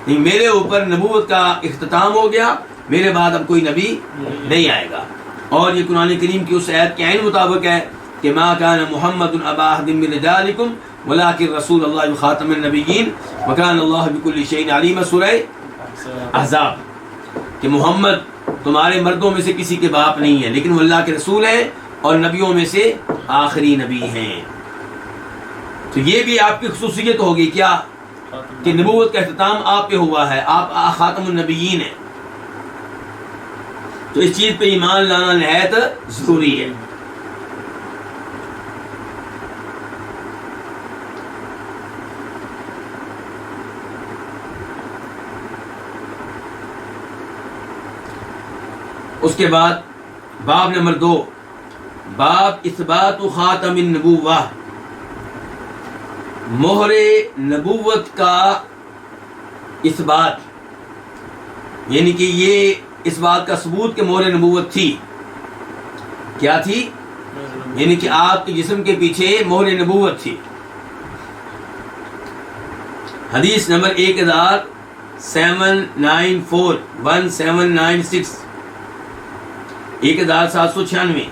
میرے اوپر نبوت کا اختتام ہو گیا، میرے بعد اب کوئی نبی نہیں آئے گا. اور یہ قرآن کریم کی اس آیت کے عین مطابق ہے کہ ما کان محمد ابا احد من رجالکم ولکن رسول اللہ خاتم النبیین وکان اللہ بکل شیء علیم. سورہ احزاب، کہ محمد تمہارے مردوں میں سے کسی کے باپ نہیں ہے، لیکن وہ اللہ کے رسول ہیں اور نبیوں میں سے آخری نبی ہیں. تو یہ بھی آپ کی خصوصیت ہوگی کیا؟ کہ نبوت کا اختتام آپ پہ ہوا ہے، آپ خاتم النبیین ہیں. تو اس چیز پہ ایمان لانا نہایت ضروری ہے. اس کے بعد باب نمبر 2، باب اثبات خاتم النبوہ، مہر نبوت کا اثبات، یعنی کہ یہ اس بات کا ثبوت کہ مہر نبوت تھی. کیا تھی؟ یعنی کہ آپ کے جسم کے پیچھے مہر نبوت تھی. حدیث نمبر 1796، 1796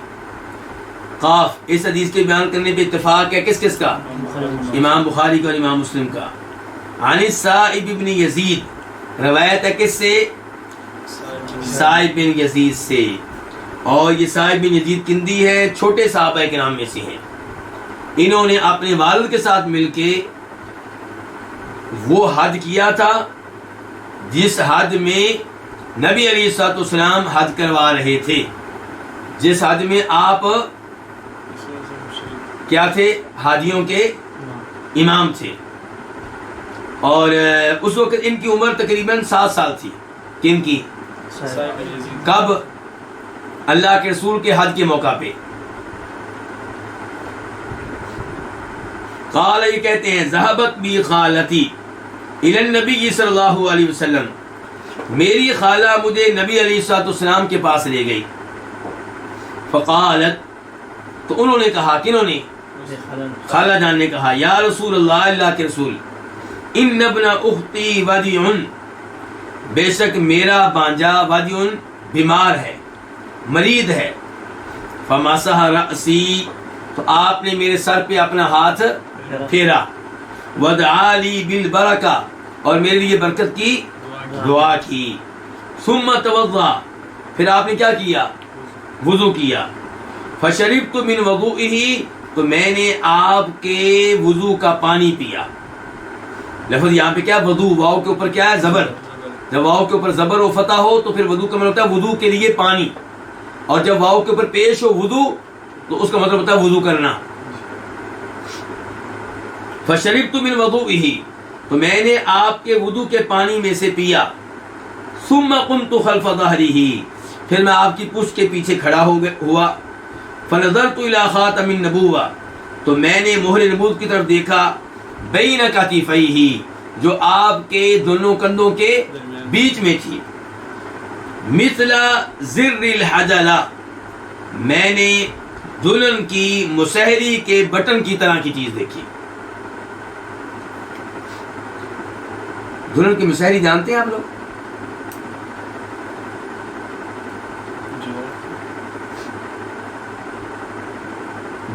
قاف. اس حدیث کے بیان کرنے پہ اتفاق ہے کس کا؟ امام بخاری کا اور امام مسلم کا. عن السائب بن یزید، روایت ہے کس سے؟ سائب بن یزید سے. اور یہ سائب بن یزید کندی ہے، چھوٹے صحابہ کرام میں سے ہیں. انہوں نے اپنے والد کے ساتھ مل کے وہ حج کیا تھا جس حج میں نبی علیہ الصلوۃ والسلام حج کروا رہے تھے، جس حج میں آپ کیا تھے؟ حاجیوں کے امام تھے. اور اس وقت ان کی عمر تقریباً 7 سال تھی. کن کی؟ کب؟ اللہ کے رسول کے حج کے موقع پہ. قال، یہ کہتے ہیں ذہبت بی خالتی الی النبی صلی اللہ علیہ وسلم، میری خالہ مجھے نبی علیہ الصلوۃ والسلام کے پاس لے گئی. فقالت، تو انہوں نے کہا، کنہوں نے؟ خالہ جان نے کہا، یا رسول اللہ، اللہ کے رسول، ان ابن اختی وادع، بے شک میرا بانجا وادع بیمار ہے، مریض ہے. فمسح رأسی، تو آپ نے میرے سر پہ اپنا ہاتھ پھیرا. ودعا لی بالبرکہ، اور میرے لیے برکت کی دعا کی. ثم توضا، پھر آپ نے کیا کیا؟ وضو کیا. فشربت من وضوئہ، تو میں نے آپ کے وضو کا پانی پیا. لفظ یہاں پہ کیا وضو، واؤ کے اوپر کیا ہے زبر. جب واؤ کے اوپر زبر و فتح ہو تو پھر وضو کا مطلب ہوتا ہے وضو کے لیے پانی، اور جب واؤ کے اوپر پیش ہو وضو تو اس کا مطلب ہوتا ہے وضو کرنا. فشربت من وضوئه، تو میں نے آپ کے وضو کے پانی میں سے پیا. ثم قمت خلف ظهره، پھر میں آپ کی پشت کے پیچھے کھڑا ہوا. فنظرت الى خاتم النبوہ، تو میں نے مہر نبوت کی طرف دیکھا. بین کتفیہ، جو آپ کے دونوں کندھوں کے بیچ میں تھی. مثل زر الحجلہ، میں نے دلہن کی مسہری کے بٹن کی طرح کی چیز دیکھی. دلہن کی مسہری جانتے ہیں آپ لوگ؟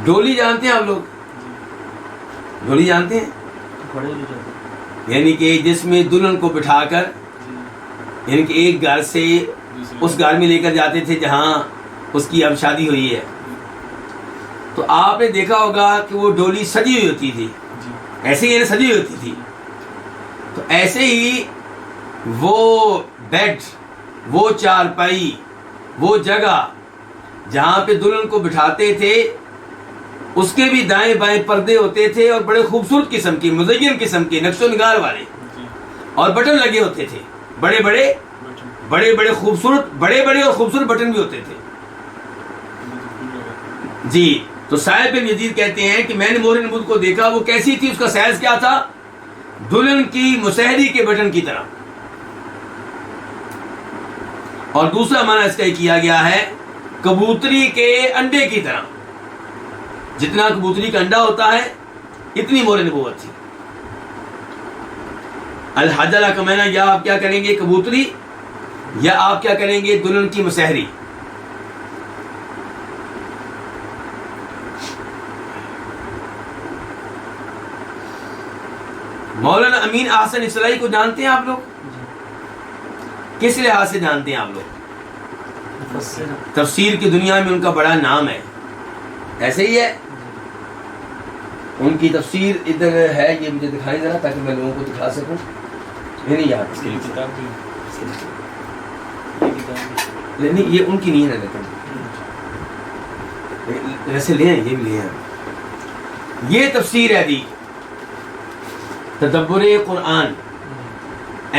ڈولی جانتے ہیں آپ لوگ؟ ڈولی جانتے ہیں؟ یعنی کہ جس میں دلہن کو بٹھا کر، یعنی کہ ایک گھر سے اس گھر میں لے کر جاتے تھے جہاں اس کی اب شادی ہوئی ہے. تو آپ نے دیکھا ہوگا کہ وہ ڈولی سجی ہوئی ہوتی تھی، ایسے ہی سجی ہوئی ہوتی تھی. تو ایسے ہی وہ بیڈ، وہ چارپائی، وہ جگہ جہاں پہ دلہن کو بٹھاتے تھے، اس کے بھی دائیں بائیں پردے ہوتے تھے، اور بڑے خوبصورت قسم کے، مزین قسم کے، نقش و نگار والے، اور بٹن لگے ہوتے تھے، بڑے بڑے خوبصورت، بڑے اور خوبصورت بٹن بھی ہوتے تھے. جی، تو صاحب بن یزید کہتے ہیں کہ میں نے مہر نبوت کو دیکھا. وہ کیسی تھی؟ اس کا سائز کیا تھا؟ دلہن کی مسہری کے بٹن کی طرح. اور دوسرا معنی اس کا کیا گیا ہے کبوتری کے انڈے کی طرح. جتنا کبوتری کا انڈا ہوتا ہے اتنی مہر نبوت تھی. الحجلہ کا معنی یا آپ کیا کریں گے کبوتری، یا آپ کیا کریں گے دلہن کی مسہری. مولانا امین احسن اصلاحی کو جانتے ہیں آپ لوگ؟ کس لحاظ سے جانتے ہیں آپ لوگ؟ تفسیر کی دنیا میں ان کا بڑا نام ہے. ایسے ہی ہے، ان کی تفسیر ادھر ہے، یہ مجھے دکھائیں ذرا تاکہ میں لوگوں کو دکھا سکوں. یہ نہیں یاد، اس کے لیے نہیں، یہ ان کی نہیں ہے لیکن ویسے لے ہیں، یہ بھی لے ہیں. یہ تفسیر ہے دی تدبر قرآن.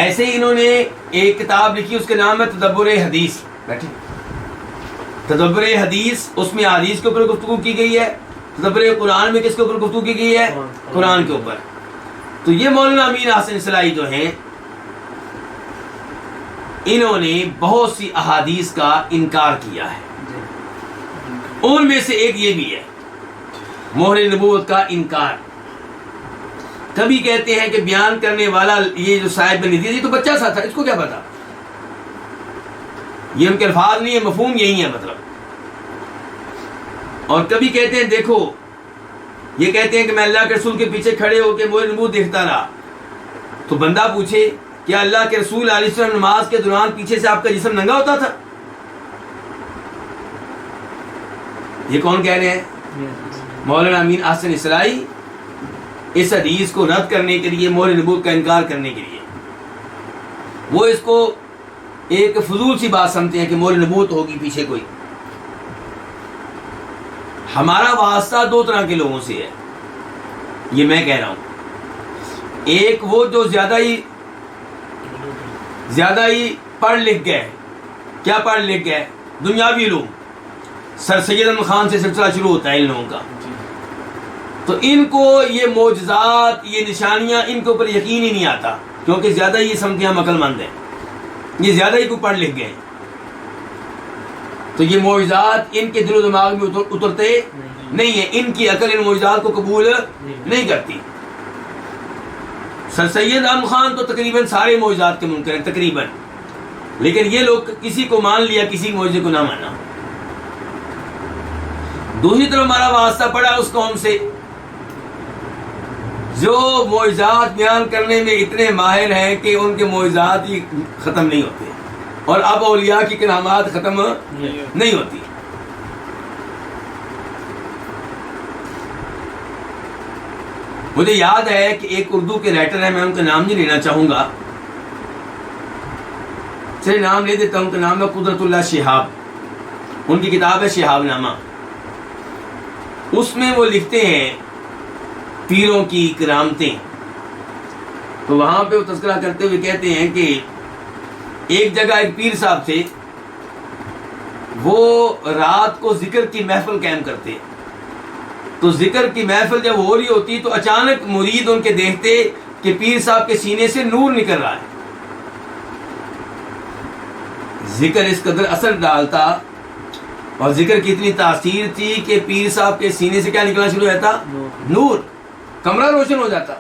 ایسے ہی انہوں نے ایک کتاب لکھی، اس کے نام ہے تدبر حدیث. بیٹھے، تدبر حدیث، اس میں حدیث کے اوپر گفتگو کی گئی ہے. تدبر قرآن میں کس کے اوپر گفتگو کی گئی ہے؟ قرآن کے اوپر. تو یہ مولانا امین احسن اصلاحی جو ہیں، انہوں نے بہت سی احادیث کا انکار کیا ہے. ان میں سے ایک یہ بھی ہے مہر نبوت کا انکار. کبھی کہتے ہیں کہ بیان کرنے والا یہ جو صاحب بن یزید، یہ تو بچہ سا تھا، اس کو کیا پتا، یہ ان کے الفاظ نہیں ہے، مفہوم یہی ہے مطلب. اور کبھی کہتے ہیں دیکھو، یہ کہتے ہیں کہ میں اللہ کے رسول کے پیچھے کھڑے ہو کے مہر نبوت دیکھتا رہا. تو بندہ پوچھے کیا اللہ کے رسول علیہ السلام نماز کے دوران پیچھے سے آپ کا جسم ننگا ہوتا تھا؟ یہ کون کہہ رہے ہیں؟ مولانا امین احسن اصلاحی. اس حدیث کو رد کرنے کے لیے، مہر نبوت کا انکار کرنے کے لیے، وہ اس کو ایک فضول سی بات سمجھتے ہیں کہ مہر نبوت ہوگی پیچھے کوئی. ہمارا واسطہ دو طرح کے لوگوں سے ہے، یہ میں کہہ رہا ہوں. ایک وہ جو زیادہ ہی پڑھ لکھ گئے. کیا پڑھ لکھ گئے؟ دنیاوی علوم. سر سید احمد خان سے سلسلہ شروع ہوتا ہے ان لوگوں کا. تو ان کو یہ معجزات، یہ نشانیاں، ان کے اوپر یقین ہی نہیں آتا، کیونکہ زیادہ ہی یہ سمجھتے ہیں ہم عقل مند ہیں، یہ زیادہ ہی کو پڑھ لکھ گئے. تو یہ معجزات ان کے دل و دماغ میں اترتے نہیں ہیں، ان کی عقل ان معجزات کو قبول نہیں کرتی. سر سید احمد خان تو تقریباً سارے معجزات کے منکر ہیں تقریباً، لیکن یہ لوگ کسی کو مان لیا، کسی معجزے کو نہ مانا. دوسری طرف ہمارا واسطہ پڑا اس قوم سے جو معجزات بیان کرنے میں اتنے ماہر ہیں کہ ان کے معجزات ہی ختم نہیں ہوتے، اور اب اولیاء کی کرامات ختم نہیں ہوتی. مجھے یاد ہے کہ ایک اردو کے رائٹر ہیں، میں ان کا نام نہیں لینا چاہوں گا، چلے نام لے دیتا ہوں، ان کا نام ہے قدرت اللہ شہاب، ان کی کتاب ہے شہاب نامہ۔ اس میں وہ لکھتے ہیں پیروں کی کرامتیں، تو وہاں پہ وہ تذکرہ کرتے ہوئے کہتے ہیں کہ ایک جگہ ایک پیر صاحب تھے، وہ رات کو ذکر کی محفل قائم کرتے، تو ذکر کی محفل جب ہو رہی ہوتی تو اچانک مرید ان کے دیکھتے کہ پیر صاحب کے سینے سے نور نکل رہا ہے، ذکر اس قدر اثر ڈالتا اور ذکر کی اتنی تاثیر تھی کہ پیر صاحب کے سینے سے کیا نکلنا شروع ہوتا؟ نور، کمرہ روشن ہو جاتا،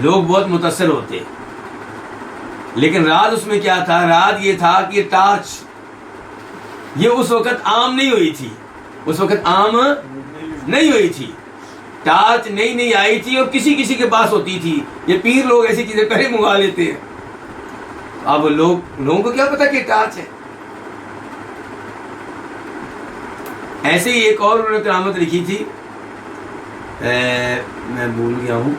لوگ بہت متاثر ہوتے۔ لیکن راز اس میں کیا تھا؟ راز یہ تھا کہ ٹارچ یہ اس وقت عام نہیں ہوئی تھی، اس وقت عام نہیں ہوئی تھی، ٹارچ نئی نئی آئی تھی اور کسی کسی کے پاس ہوتی تھی، یہ پیر لوگ ایسی چیزیں پہلے منگوا لیتے ہیں، اب لوگوں کو کیا پتا کہ ٹارچ ہے۔ ایسے ہی ایک اور انہوں نے کرامت لکھی تھی، میں بھول گیا ہوں،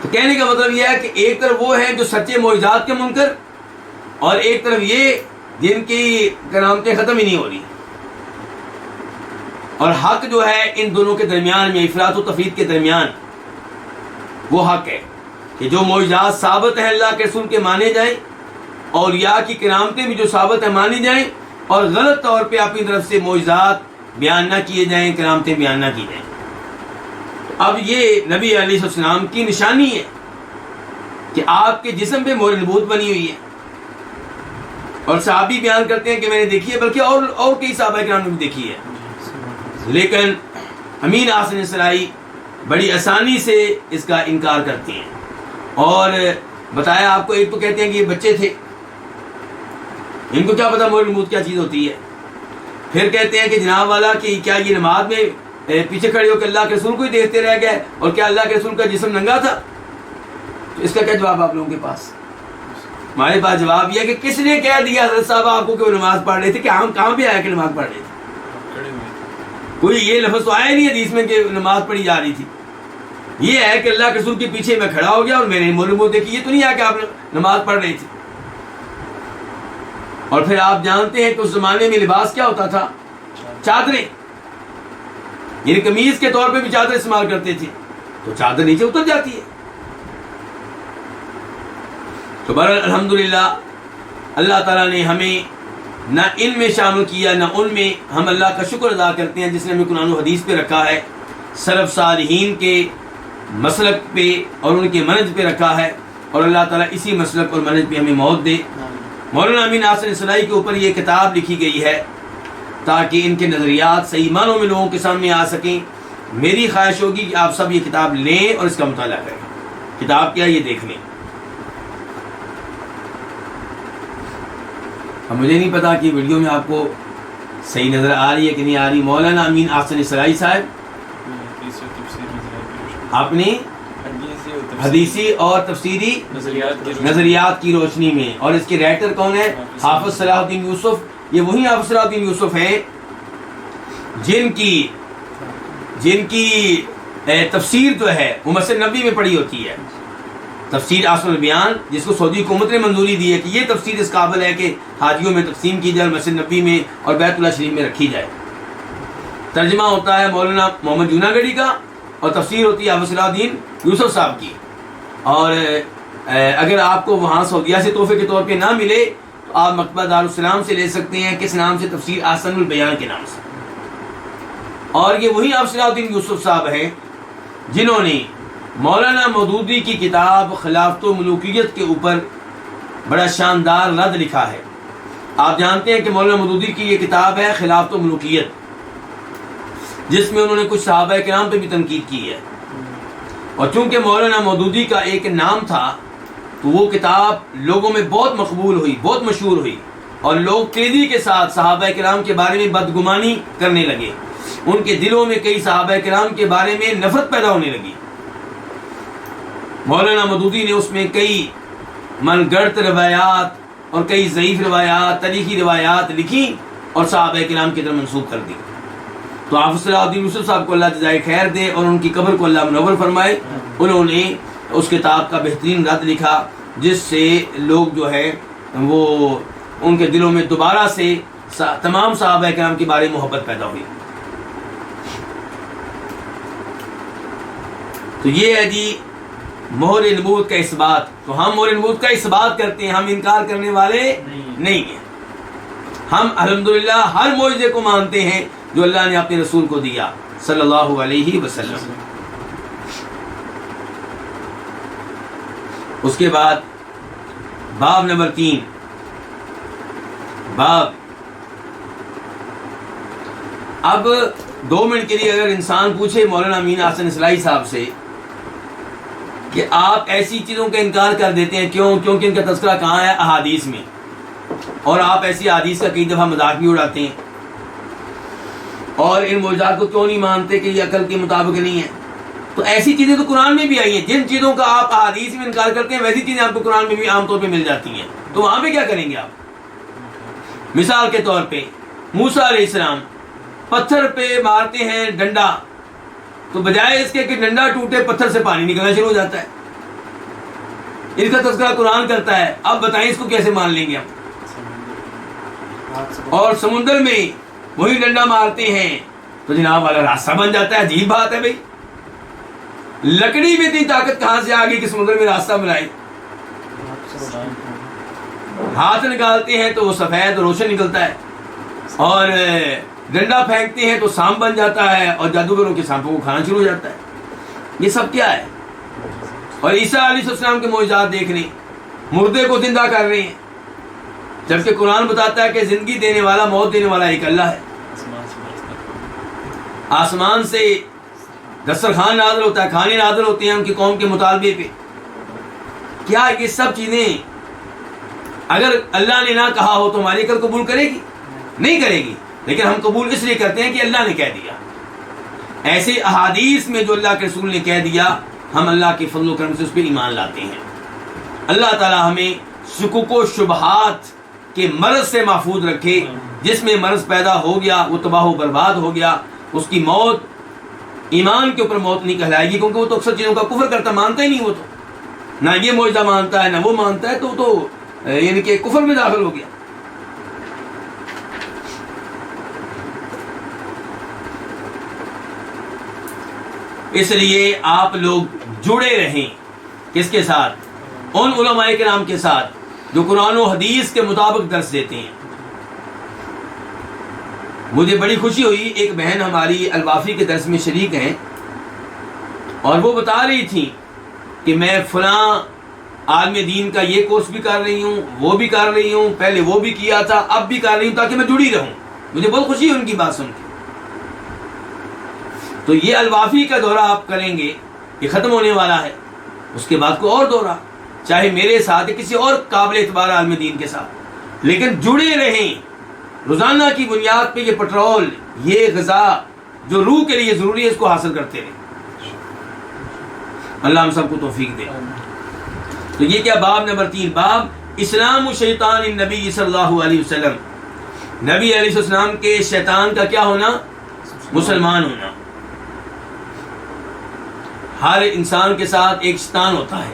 تو کہنے کا مطلب یہ ہے کہ ایک طرف وہ ہیں جو سچے معجزات کے منکر، اور ایک طرف یہ جن کی کرامتیں ختم ہی نہیں ہو رہی، اور حق جو ہے ان دونوں کے درمیان میں، افراط و تفرید کے درمیان وہ حق ہے کہ جو معجزات ثابت ہیں اللہ کے رسول کے مانے جائیں، اولیاء کی کرامتیں بھی جو ثابت ہیں مانی جائیں، اور غلط طور پہ اپنی طرف سے معجزات بیان نہ کیے جائیں، کرامتیں بیان نہ کی جائیں۔ اب یہ نبی علیہ السلام کی نشانی ہے کہ آپ کے جسم پہ مہر نبوت بنی ہوئی ہے، اور صحابی بیان کرتے ہیں کہ میں نے دیکھی ہے، بلکہ اور کئی صحابہ کرام نے بھی دیکھی ہے، لیکن امین حسن سرائی بڑی آسانی سے اس کا انکار کرتے ہیں۔ اور بتایا آپ کو، ایک تو کہتے ہیں کہ یہ بچے تھے، ان کو کیا پتا مہر نبوت کیا چیز ہوتی ہے، پھر کہتے ہیں کہ جناب والا کہ کیا یہ نماز میں پیچھے کھڑے ہو کے اللہ کے رسول کو ہی دیکھتے رہ گئے، اور کیا اللہ کے رسول کا جسم ننگا تھا؟ تو اس کا کیا جواب آپ لوگوں کے پاس؟ ہمارے پاس جواب یہ ہے کہ کس نے کہہ دیا حضرت صاحب آپ کو کہ وہ نماز پڑھ رہے تھے؟ کہ ہم کہاں پہ آیا کہ نماز پڑھ رہے تھے؟ کوئی یہ لفظ تو آیا نہیں حدیث میں کہ نماز پڑھی جا رہی تھی، یہ ہے کہ اللہ کے رسول کے پیچھے میں کھڑا ہو گیا اور میں نے مہر نبوت دیکھی، یہ تو نہیں ہے کہ آپ نماز پڑھ رہی تھی۔ اور پھر آپ جانتے ہیں کہ اس زمانے میں لباس کیا ہوتا تھا؟ چادریں، یعنی قمیض کے طور پہ بھی چادر استعمال کرتے تھے، تو چادر نیچے اتر جاتی ہے۔ تو بہرحال الحمدللہ اللہ تعالیٰ نے ہمیں نہ ان میں شامل کیا نہ ان میں، ہم اللہ کا شکر ادا کرتے ہیں جس نے ہمیں قرآن و حدیث پہ رکھا ہے، سلف صالحین کے مسلک پہ اور ان کے منہج پہ رکھا ہے، اور اللہ تعالیٰ اسی مسلک اور منہج پہ ہمیں موت دے۔ مولانا امین حسن سرائی کے اوپر یہ کتاب لکھی گئی ہے تاکہ ان کے نظریات صحیح معنوں میں لوگوں کے سامنے آ سکیں۔ میری خواہش ہوگی کہ آپ سب یہ کتاب لیں اور اس کا مطالعہ کریں۔ کتاب کیا یہ دیکھ لیں۔ اب مجھے نہیں پتا کہ ویڈیو میں آپ کو صحیح نظر آ رہی ہے کہ نہیں آ رہی۔ مولانا امین حسن سرائی صاحب اپنی حدیثی اور تفسیری نظریات کی روشنی میں، اور اس کے رائٹر کون ہے؟ حافظ صلاح الدین یوسف۔ یہ وہی حافظ صلاح الدین یوسف ہیں جن کی تفسیر جو ہے وہ مسجد نبوی میں پڑھی ہوتی ہے، تفسیر احسن البیان، جس کو سعودی حکومت نے منظوری دی ہے کہ یہ تفسیر اس قابل ہے کہ حاجیوں میں تقسیم کی جائے، مسجد نبوی میں اور بیت اللہ شریف میں رکھی جائے۔ ترجمہ ہوتا ہے مولانا محمد جوناگڑھی کا، اور تفسیر ہوتی ہے حافظ صلاح الدین یوسف صاحب کی۔ اور اگر آپ کو وہاں سعودیہ سے تحفے کے طور پہ نہ ملے تو آپ مکتبہ دارالسلام سے لے سکتے ہیں۔ کس نام سے؟ تفسیر احسن البیان کے نام سے۔ اور یہ وہی حافظ صلاح الدین یوسف صاحب ہیں جنہوں نے مولانا مودودی کی کتاب خلافت و ملوکیت کے اوپر بڑا شاندار رد لکھا ہے۔ آپ جانتے ہیں کہ مولانا مودودی کی یہ کتاب ہے خلافت و ملوکیت، جس میں انہوں نے کچھ صحابہ کرام پہ بھی تنقید کی ہے، اور چونکہ مولانا مودودی کا ایک نام تھا تو وہ کتاب لوگوں میں بہت مقبول ہوئی، بہت مشہور ہوئی، اور لوگ تیزی کے ساتھ صحابہ کرام کے بارے میں بدگمانی کرنے لگے، ان کے دلوں میں کئی صحابہ کرام کے بارے میں نفرت پیدا ہونے لگی۔ مولانا مودودی نے اس میں کئی من گڑت روایات اور کئی ضعیف روایات، تاریخی روایات لکھی اور صحابہ کرام کی طرف منسوب کر دی۔ تو حافظ صلاح الدین یوسف صاحب کو اللہ جزائے خیر دے اور ان کی قبر کو اللہ منور فرمائے، انہوں نے اس کتاب کا بہترین رد لکھا جس سے لوگ جو ہے وہ ان کے دلوں میں دوبارہ سے تمام صحابہ کرام کے بارے میں محبت پیدا ہوئی۔ تو یہ ہے جی مہر نبوت کا اثبات۔ تو ہم مہر نبوت کا اثبات کرتے ہیں، ہم انکار کرنے والے نہیں ہیں۔ ہم الحمدللہ ہر معجزے کو مانتے ہیں جو اللہ نے اپنے رسول کو دیا صلی اللہ علیہ وسلم۔ اس کے بعد باب نمبر 3، باب اب 2 منٹ کے لیے اگر انسان پوچھے مولانا امین احسن اصلاحی صاحب سے کہ آپ ایسی چیزوں کا انکار کر دیتے ہیں کیوں؟ کیونکہ ان کا تذکرہ کہاں ہے؟ احادیث میں، اور آپ ایسی احادیث کا کئی دفعہ مذاق بھی اڑاتے ہیں، اور ان معجزات کو کیوں نہیں مانتے کہ یہ عقل کے مطابق نہیں ہے؟ تو ایسی چیزیں تو قرآن میں بھی آئی ہیں، جن چیزوں کا آپ احادیث میں انکار کرتے ہیں ویسی چیزیں آپ کو قرآن میں بھی عام طور پہ مل جاتی ہیں، تو وہاں پہ کیا کریں گے آپ؟ مثال کے طور پہ موسیٰ علیہ السلام پتھر پہ مارتے ہیں ڈنڈا، تو بجائے اس کے کہ ڈنڈا ٹوٹے پتھر سے پانی نکلنا شروع ہو جاتا ہے۔ اس کا تذکرہ قرآن کرتا ہے، اب بتائیں اس کو کیسے مان لیں گے ہم؟ اور سمندر میں وہی ڈنڈا مارتے ہیں تو جناب والا راستہ بن جاتا ہے۔ عجیب بات ہے بھائی، لکڑی میں اتنی طاقت کہاں سے آ گئی کہ سمندر میں راستہ بنائے؟ ہاتھ نکالتے ہیں تو وہ سفید روشن نکلتا ہے، اور ڈنڈا پھینکتے ہیں تو سانپ بن جاتا ہے، اور جادوگروں کے سانپوں کو کھانا شروع ہو جاتا ہے۔ یہ سب کیا ہے؟ اور عیسیٰ علیہ السلام کے معجزات دیکھ لیں، مردے کو زندہ کر رہے ہیں، جبکہ قرآن بتاتا ہے کہ زندگی دینے والا موت دینے والا ایک اللہ ہے۔ آسمان سے دسترخوان نازل ہوتا ہے، کھانے نازل ہوتے ہیں ان کی قوم کے مطالبے پہ۔ کیا یہ سب چیزیں اگر اللہ نے نہ کہا ہو تو ہماری عقل قبول کرے گی؟ نہیں کرے گی، لیکن ہم قبول اس لیے کرتے ہیں کہ اللہ نے کہہ دیا۔ ایسے احادیث میں جو اللہ کے رسول نے کہہ دیا، ہم اللہ کے فضل و کرم سے اس پہ ایمان لاتے ہیں۔ اللہ تعالی ہمیں شکوک و شبہات کے مرض سے محفوظ رکھے۔ جس میں مرض پیدا ہو گیا وہ تباہ و برباد ہو گیا، اس کی موت ایمان کے اوپر موت نہیں کہلائے گی، کیونکہ وہ تو اکثر چیزوں کا کفر کرتا، مانتا ہی نہیں، وہ تو نہ یہ معجزہ مانتا ہے نہ وہ مانتا ہے، تو یعنی کہ کفر میں داخل ہو گیا۔ اس لیے آپ لوگ جڑے رہیں کس کے ساتھ؟ ان علماء کرام کے ساتھ جو قرآن و حدیث کے مطابق درس دیتے ہیں۔ مجھے بڑی خوشی ہوئی، ایک بہن ہماری الوافی کے درس میں شریک ہیں، اور وہ بتا رہی تھی کہ میں فلاں عالم دین کا یہ کورس بھی کر رہی ہوں، وہ بھی کر رہی ہوں، پہلے وہ بھی کیا تھا، اب بھی کر رہی ہوں، تاکہ میں جڑی رہوں۔ مجھے بہت خوشی ہے ان کی بات سن کے۔ تو یہ الوافی کا دورہ آپ کریں گے، یہ ختم ہونے والا ہے، اس کے بعد کوئی اور دورہ، چاہے میرے ساتھ کسی اور قابل اعتبار عالم دین کے ساتھ، لیکن جڑے رہیں۔ روزانہ کی بنیاد پہ یہ پٹرول، یہ غذا جو روح کے لیے ضروری ہے، اس کو حاصل کرتے رہیں۔ اللہ ہم سب کو توفیق دے۔ تو یہ کیا باب نمبر 3، باب اسلام و شیطان النبی صلی اللہ علیہ وسلم، نبی علیہ السلام کے شیطان کا کیا ہونا؟ مسلمان ہونا۔ ہر انسان کے ساتھ ایک شیطان ہوتا ہے،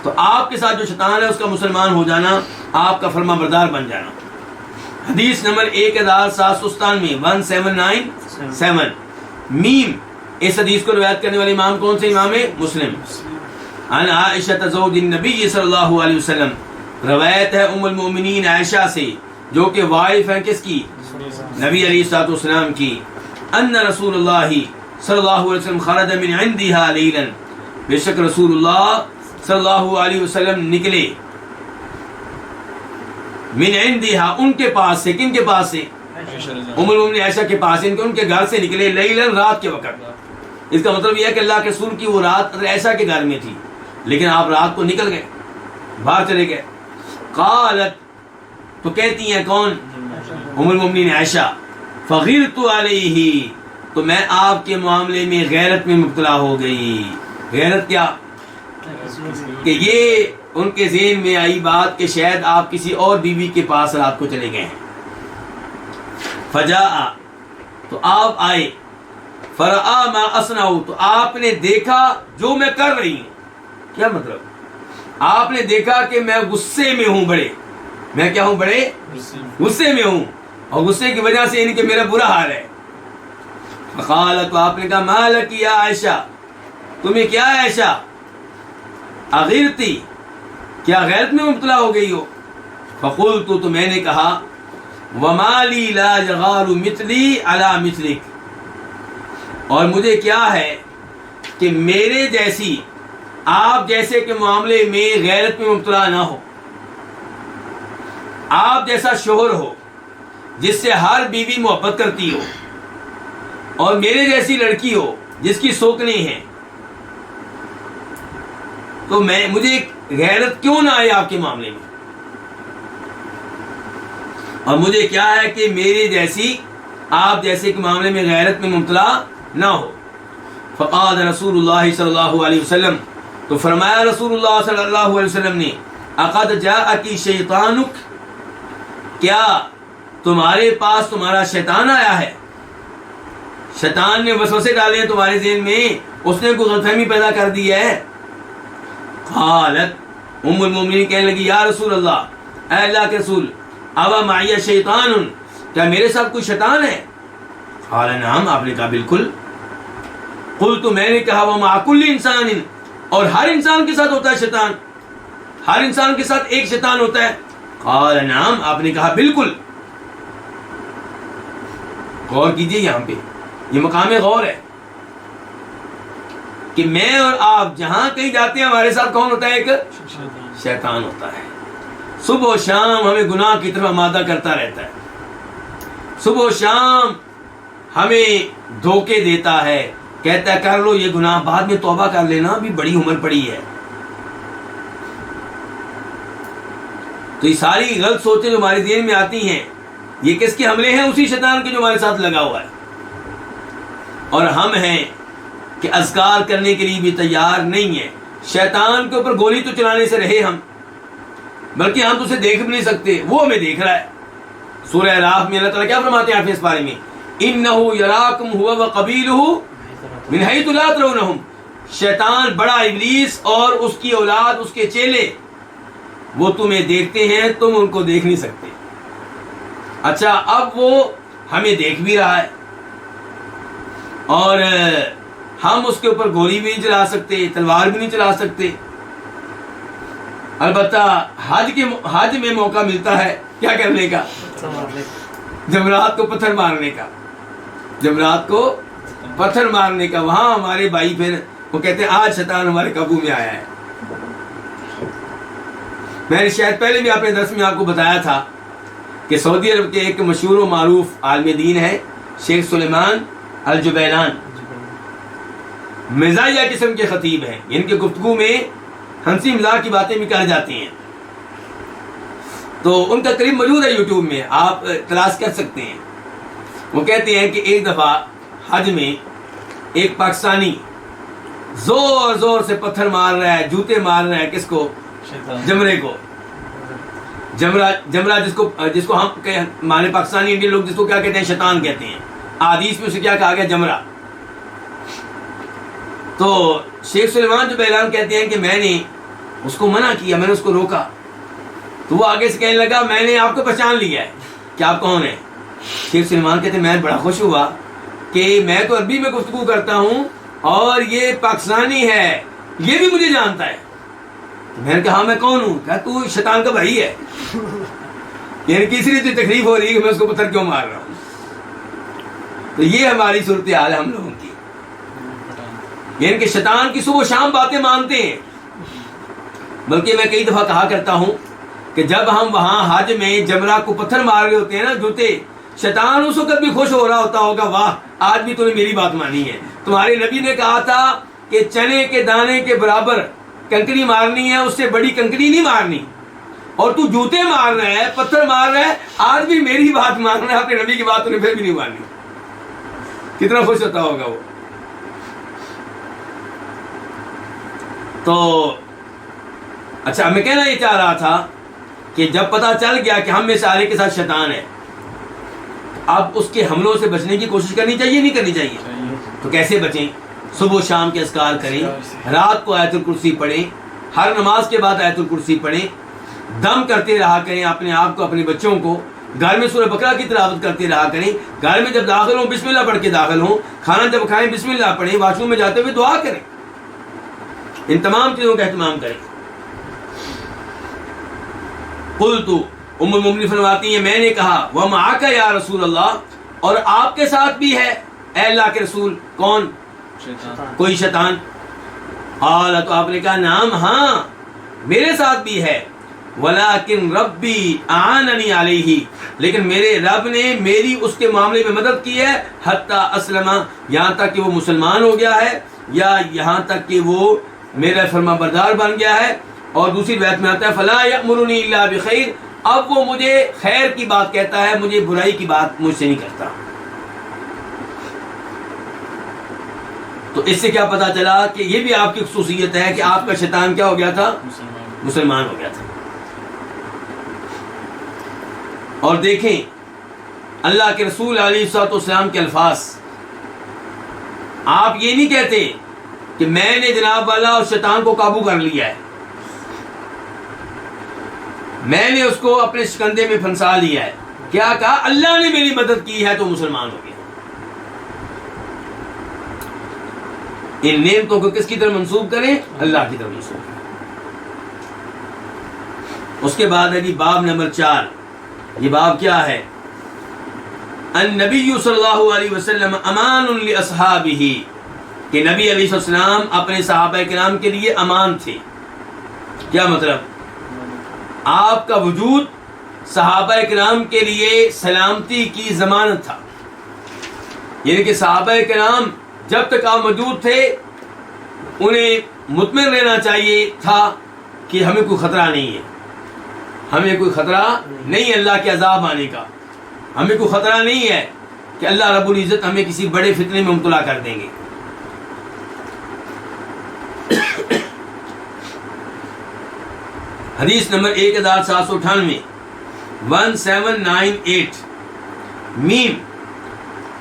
تو آپ کے ساتھ جو شیطان ہے اس کا مسلمان ہو جانا، آپ کا فرما بردار بن جانا۔ حدیث نمبر 1797 1797 میم، اس حدیث کو روایت کرنے والے امام کون سے؟ امام مسلم۔ عن عائشہ زوج النبی صلی اللہ علیہ وسلم، روایت ہے ام المؤمنین عائشہ سے جو کہ وائف ہیں کس کی؟ نبی علیہ الصلوۃ والسلام کی۔ ان رسول اللہ صلی اللہ علیہ وسلم خرج من عندها لیلا، بے شک رسول اللہ صلی اللہ علیہ وسلم نکلے من عندها ان کے پاس سے، کن کے پاس سے؟ ام المؤمنین عائشہ کے پاس، ان کے گھر سے نکلے، لیلا رات کے وقت۔ اس کا مطلب یہ ہے کہ اللہ کے رسول کی وہ رات عائشہ کے گھر میں تھی، لیکن آپ رات کو نکل گئے، باہر چلے گئے۔ قالت، تو کہتی ہیں کون؟ ام المؤمنین عائشہ، فغیرت علیہ، تو میں آپ کے معاملے میں غیرت میں مبتلا ہو گئی۔ غیرت کیا؟ کہ یہ ان کے ذہن میں آئی بات کہ شاید آپ کسی اور بیوی کے پاس رات کو چلے گئے ہیں۔ فجاء، تو آپ آئے، فرآ ما اصنع، تو آپ نے دیکھا جو میں کر رہی ہوں. کیا مطلب؟ آپ نے دیکھا کہ میں غصے میں ہوں بڑے، میں کیا ہوں؟ بڑے غصے میں ہوں، اور غصے کی وجہ سے کہ میرا برا حال ہے. فقالت، تو آپ نے کہا ما لک یا عائشہ، تمہیں کیا ہے عائشہ؟ اغیرتی، کیا غیرت میں مبتلا ہو گئی ہو؟ فقلت، تو میں نے کہا وما لی لا یغار مثلی علی مثلک، اور مجھے کیا ہے کہ میرے جیسی آپ جیسے کے معاملے میں غیرت میں مبتلا نہ ہو. آپ جیسا شوہر ہو جس سے ہر بیوی محبت کرتی ہو، اور میرے جیسی لڑکی ہو جس کی سوکنی ہے، تو مجھے غیرت کیوں نہ آئے آپ کے معاملے میں؟ اور مجھے کیا ہے کہ میرے جیسی آپ جیسے کے معاملے میں غیرت میں مبتلا نہ ہو. فقال رسول اللہ صلی اللہ علیہ وسلم، تو فرمایا رسول اللہ صلی اللہ علیہ وسلم نے، اقد جاءکی شیطانک، کیا تمہارے پاس تمہارا شیطان آیا ہے؟ شیطان نے وسوسے ڈالے ہیں تمہارے ذہن میں، اس نے کوئی غلط فہمی پیدا کر دی ہے. قالت، ام المومنین کہنے لگی یا رسول اللہ، اے اللہ کے رسول، ابا معی شیطان، کیا میرے ساتھ کوئی شیطان ہے؟ قال نعم، آپ نے کہا بالکل. قلت، میں نے کہا ومع کل انسان، اور ہر انسان کے ساتھ ہوتا ہے شیطان، ہر انسان کے ساتھ ایک شیطان ہوتا ہے. قال نعم، آپ نے کہا بالکل. غور کیجئے، یہاں پہ یہ مقام غور ہے کہ میں اور آپ جہاں کہیں جاتے ہیں ہمارے ساتھ کون ہوتا ہے؟ ایک شیطان ہوتا ہے. صبح و شام ہمیں گناہ کی طرف آمادہ کرتا رہتا ہے، صبح و شام ہمیں دھوکے دیتا ہے، کہتا ہے کر لو یہ گناہ، بعد میں توبہ کر لینا، ابھی بڑی عمر پڑی ہے. تو یہ ساری غلط سوچیں جو ہمارے ذہن میں آتی ہیں، یہ کس کے حملے ہیں؟ اسی شیطان کے جو ہمارے ساتھ لگا ہوا ہے. اور ہم ہیں کہ اذکار کرنے کے لیے بھی تیار نہیں ہیں. شیطان کے اوپر گولی تو چلانے سے رہے ہم، بلکہ ہم تو اسے دیکھ بھی نہیں سکتے، وہ ہمیں دیکھ رہا ہے. سورہ اعراف میں اللہ تعالیٰ کیا فرماتے ہیں اس بارے میں؟ اِنَّهُ يَرَاكُمْ هُوَ وَقَبِيلُهُ مِنْ حَيْثُ لَا تَرَوْنَهُمْ، شیطان بڑا ابلیس اور اس کی اولاد، اس کے چیلے، وہ تمہیں دیکھتے ہیں، تم ان کو دیکھ نہیں سکتے. اچھا، اب وہ ہمیں دیکھ بھی رہا ہے، اور ہم اس کے اوپر گولی بھی نہیں چلا سکتے، تلوار بھی نہیں چلا سکتے. البتہ حج میں موقع ملتا ہے کیا کرنے کا؟ جمرات کو پتھر مارنے کا، جمرات کو پتھر مارنے کا. وہاں ہمارے بھائی پھر وہ کہتے ہیں آج شیطان ہمارے قابو میں آیا ہے. میں نے شاید پہلے بھی اپنے درس میں آپ کو بتایا تھا کہ سعودی عرب کے ایک مشہور و معروف عالم دین ہے شیخ سلیمان الجبیلان، مزاحیہ قسم کے خطیب ہیں. ان کے گفتگو میں ہنسی مزاح کی باتیں بھی کہی جاتی ہیں. تو ان کا کلپ موجود ہے یوٹیوب میں، آپ تلاش کر سکتے ہیں. وہ کہتے ہیں کہ ایک دفعہ حج میں ایک پاکستانی زور زور سے پتھر مار رہا ہے، جوتے مار رہا ہے، کس کو؟ جمرے کو. جمرہ جس کو ہم ہمارے پاکستانی انڈین لوگ جس کو کیا کہتے ہیں؟ شیطان کہتے ہیں. حدیث میں اسے کیا کہا گیا؟ جمرہ. تو شیخ سلیمان جو بیلان کہتے ہیں کہ میں نے اس کو منع کیا، میں نے اس کو روکا، تو وہ آگے سے کہنے لگا میں نے آپ کو پہچان لیا ہے کہ آپ کون ہیں. شیخ سلیمان کہتے ہیں میں بڑا خوش ہوا کہ میں تو عربی میں گفتگو کرتا ہوں اور یہ پاکستانی ہے، یہ بھی مجھے جانتا ہے. میں نے کہا ہاں میں کون ہوں؟ کہا تو شیطان کا بھائی ہے. یعنی کسی نے تو تکلیف ہو رہی ہے کہ میں اس کو پتھر کیوں مار رہا ہوں. تو یہ ہماری صورتحال ہے ہم لوگوں کی، یعنی کہ شیطان کی صبح و شام باتیں مانتے ہیں. بلکہ میں کئی دفعہ کہا کرتا ہوں کہ جب ہم وہاں حج میں جمرہ کو پتھر مار رہے ہوتے ہیں نا جوتے، شیطان اس وقت بھی خوش ہو رہا ہوتا ہوگا، واہ آج بھی تو نے میری بات مانی ہے. تمہارے نبی نے کہا تھا کہ چنے کے دانے کے برابر کنکری مارنی ہے، اس سے بڑی کنکری نہیں مارنی، اور تو جوتے مار رہا ہے، پتھر مار رہا ہے، آج بھی میری بات مان رہا ہے، اپنے نبی کی بات تو نے پھر بھی نہیں مانی. کتنا خوش ہوتا ہوگا وہ. تو اچھا، میں کہنا یہ چاہ رہا تھا کہ جب پتہ چل گیا کہ ہم میں سے سارے کے ساتھ شیطان ہے، اب اس کے حملوں سے بچنے کی کوشش کرنی چاہیے نہیں کرنی چاہیے؟ تو کیسے بچیں؟ صبح و شام کے اذکار کریں، رات کو آیت الکرسی پڑھیں، ہر نماز کے بعد آیت الکرسی پڑھیں، دم کرتے رہا کریں اپنے آپ کو، اپنے بچوں کو، گھر میں سورہ بقرہ کی تلاوت کرتے رہا کریں، گھر میں جب داخل ہوں بسم اللہ پڑھ کے داخل ہوں، کھانا جب کھائیں بسم اللہ پڑھیں، واش روم میں جاتے ہوئے دعا کریں، ان تمام چیزوں کا اہتمام کریں۔ قلت ام المؤمنین فرماتی ہیں میں نے کہا ومعک یا رسول اللہ، اور آپ کے ساتھ بھی ہے اے اللہ کے رسول؟ کون؟ شیطان۔ کوئی شیطان؟ قال، تو آپ نے کہا نعم، ہاں میرے ساتھ بھی ہے، ولیکن ربی اعاننی علیہ، لیکن میرے رب نے میری اس کے معاملے میں مدد کی ہے، حتی اسلم، یہاں تک کہ وہ مسلمان ہو گیا ہے، یا یہاں تک کہ وہ میرا فرما بردار بن گیا ہے۔ اور دوسری روایت میں آتا ہے فلا یأمرنی الا بخیر، اب وہ مجھے خیر کی بات کہتا ہے، مجھے برائی کی بات مجھ سے نہیں کرتا۔ تو اس سے کیا پتا چلا کہ یہ بھی آپ کی خصوصیت ہے کہ آپ کا شیطان کیا ہو گیا تھا؟ مسلمان ہو گیا تھا۔ اور دیکھیں اللہ کے رسول علیہ الصلوۃ والسلام کے الفاظ، آپ یہ نہیں کہتے کہ میں نے جناب والا اور شیطان کو قابو کر لیا ہے، میں نے اس کو اپنے شکندے میں پھنسا لیا ہے، کیا کہا؟ اللہ نے میری مدد کی ہے تو مسلمان ہو گیا۔ ان نعمتوں کو کس کی طرف منسوب کریں؟ اللہ کی طرف منسوب کریں۔ اس کے بعد ہے جی باب نمبر 4۔ یہ باب کیا ہے؟ النبی صلی اللہ علیہ وسلم امان لاصحابہ، کہ نبی علیہ السلام اپنے صحابہ کرام کے لیے امان تھے۔ کیا مطلب؟ آپ کا وجود صحابہ کرام کے لیے سلامتی کی ضمانت تھا، یعنی کہ صحابہ کرام جب تک آپ موجود تھے انہیں مطمئن رہنا چاہیے تھا کہ ہمیں کوئی خطرہ نہیں ہے، ہمیں کوئی خطرہ نہیں ہے اللہ کے عذاب آنے کا، ہمیں کوئی خطرہ نہیں ہے کہ اللہ رب العزت ہمیں کسی بڑے فتنے میں مبتلا کر دیں گے۔ حدیث نمبر 1798 1798 میم۔